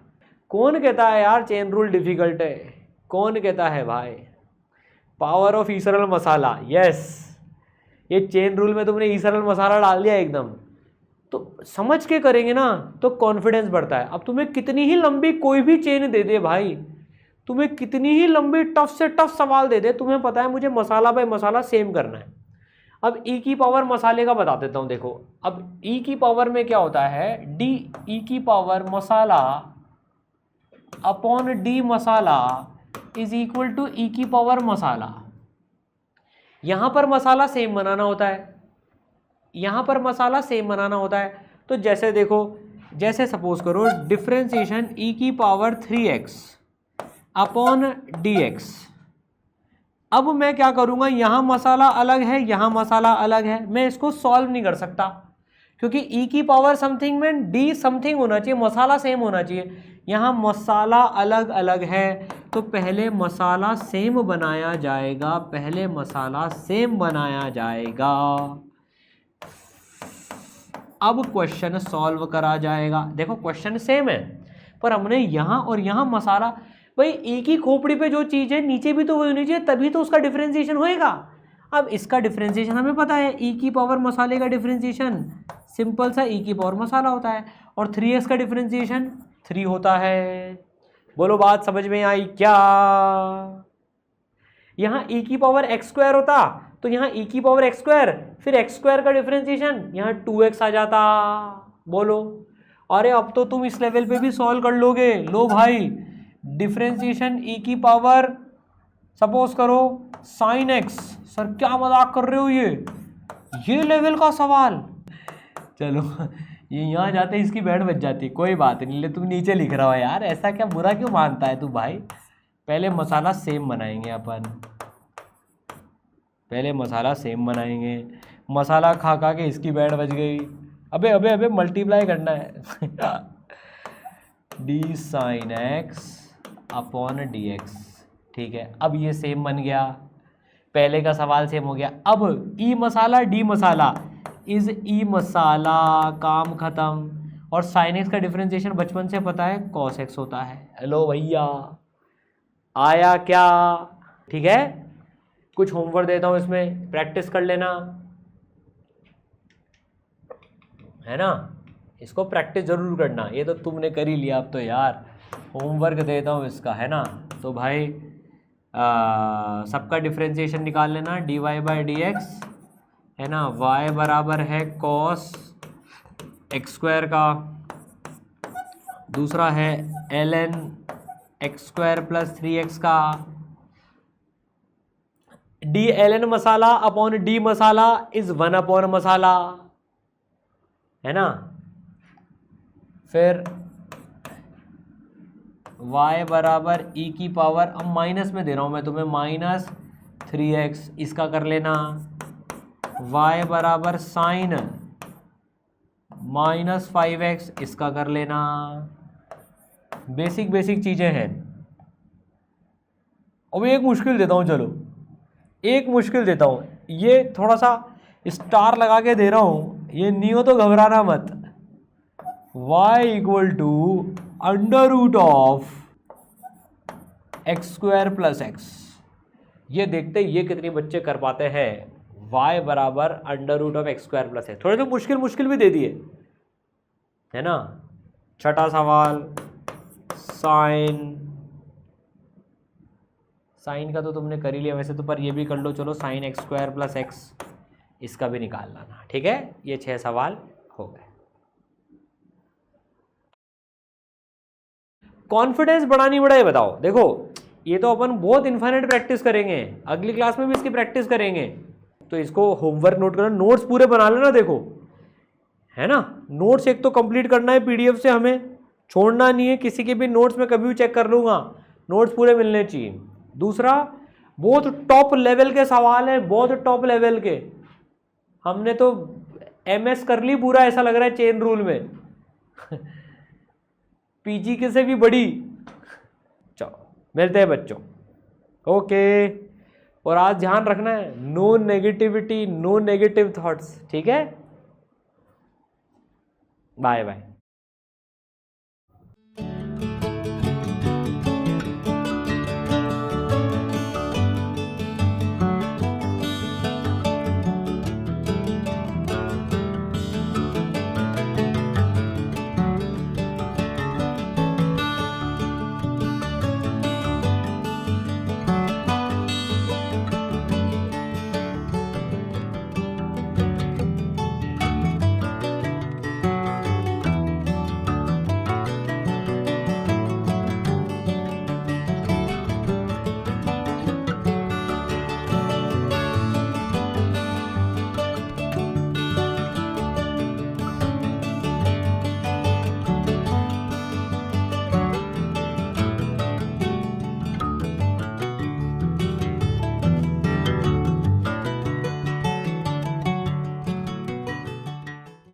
कौन कहता है यार चेन रूल डिफिकल्ट है? कौन कहता है भाई? Power of eSaral masala, yes. ये चेन रूल में तुमने ईसरल मसाला डाल दिया एकदम, तो समझ के करेंगे ना तो कॉन्फिडेंस बढ़ता है। अब तुम्हें कितनी ही लंबी कोई भी चेन दे दे भाई, तुम्हें कितनी ही लंबी टफ से टफ सवाल दे दे, तुम्हें पता है मुझे मसाला बाय मसाला सेम करना है। अब e की पावर मसाले का बता देता हूँ। देखो अब e की पावर में क्या होता है, डी e की power masala upon d masala is equal to e की पावर मसाला। यहाँ पर मसाला सेम बनाना होता है, यहाँ पर मसाला सेम बनाना होता है। तो जैसे देखो, जैसे सपोज करो डिफरेंशिएशन e की पावर 3x अपॉन dx। अब मैं क्या करूँगा, यहाँ मसाला अलग है, यहाँ मसाला अलग है, मैं इसको सॉल्व नहीं कर सकता क्योंकि e की पावर समथिंग में d समथिंग होना चाहिए, मसाला सेम होना चाहिए। यहाँ मसाला अलग अलग है, तो पहले मसाला सेम बनाया जाएगा, पहले मसाला सेम बनाया जाएगा। अब क्वेश्चन सॉल्व करा जाएगा। देखो क्वेश्चन सेम है, पर हमने यहाँ और यहाँ मसाला, भाई एक ही खोपड़ी पे जो चीज़ है नीचे भी तो वही होनी चाहिए, तभी तो उसका डिफरेंशिएशन होएगा। अब इसका डिफरेंशिएशन हमें पता है, e की पावर मसाले का डिफरेंशिएशन सिंपल सा e की पावर मसाला होता है, और 3x का डिफरेंशिएशन 3 होता है। बोलो बात समझ में आई क्या? यहाँ e की पावर x स्क्वायर होता तो यहाँ e की पावर x स्क्वायर, फिर x स्क्वायर का डिफरेंशिएशन यहाँ 2x आ जाता। बोलो, अरे अब तो तुम इस लेवल पे भी सॉल्व कर लोगे। लो भाई, डिफरेंशिएशन e की पावर सपोज करो साइन x। सर क्या मजाक कर रहे हो, ये लेवल का सवाल। चलो ये यहाँ जाते इसकी बैंड बच जाती, कोई बात नहीं। ले तुम नीचे लिख रहा हो यार, ऐसा क्या बुरा क्यों मानता है तू भाई? पहले मसाला सेम बनाएंगे अपन, पहले मसाला सेम बनाएंगे। मसाला खा खा के इसकी बैंड बच गई। अबे अबे अबे मल्टीप्लाई करना है D sine x upon D x, ठीक है। अब ये सेम बन गया, पहले का सवाल सेम हो गया। अब ई मसाला डी मसाला इज ई मसाला, काम खत्म। और साइन एक्स का डिफरेंशिएशन बचपन से पता है कॉस एक्स होता है। हेलो भैया, आया क्या? ठीक है, कुछ होमवर्क देता हूँ, इसमें प्रैक्टिस कर लेना, है ना। इसको प्रैक्टिस जरूर करना, ये तो तुमने कर ही लिया अब तो यार। होमवर्क देता हूँ इसका, है ना। तो भाई सबका डिफरेंशिएशन निकाल लेना, d y by d x, है ना। y बराबर है कॉस एक्स स्क्वायर का दूसरा है ln x square plus 3x का d ln masala upon d masala is 1 upon masala, है ना। फिर y बराबर e की पावर, अब माइनस में दे रहा हूं मैं तुम्हें, माइनस 3x, इसका कर लेना। y बराबर साइन माइनस 5x, इसका कर लेना। बेसिक चीजें हैं। अब एक मुश्किल देता हूं, चलो एक मुश्किल देता हूं, ये थोड़ा सा स्टार लगा के दे रहा हूं, ये नहीं हो तो घबराना मत। y equal to under root of x square plus x. ये देखते ये कितने बच्चे कर पाते हैं। y बराबर under root of x square plus x. थोड़े तो मुश्किल भी दे दिए, है ना। छठा सवाल, साइन का तो तुमने कर ही लिया वैसे तो, पर ये भी कर लो, चलो sine x square plus x, इसका भी निकाल लाना, ठीक है। ये 6 सवाल हो गए। कॉन्फिडेंस बढ़ानी बढ़ाए बताओ। देखो ये तो अपन बहुत इन्फाइनाइट प्रैक्टिस करेंगे, अगली क्लास में भी इसकी प्रैक्टिस करेंगे, तो इसको होमवर्क नोट करना, नोट्स पूरे बना लेना। देखो है ना, नोट्स एक तो कंप्लीट करना है पीडीएफ से, हमें छोड़ना नहीं है किसी के भी नोट्स में, कभी भी चेक कर लूँगा, नोट्स पूरे मिलने चाहिए। दूसरा, बहुत टॉप लेवल के सवाल है, बहुत टॉप लेवल के। हमने तो एमएस कर ली पूरा, ऐसा लग रहा है चेन रूल में पीजी के से भी बड़ी। चलो मिलते हैं बच्चों, ओके। और आज ध्यान रखना है, no negativity, no negative thoughts, ठीक है। Bye bye.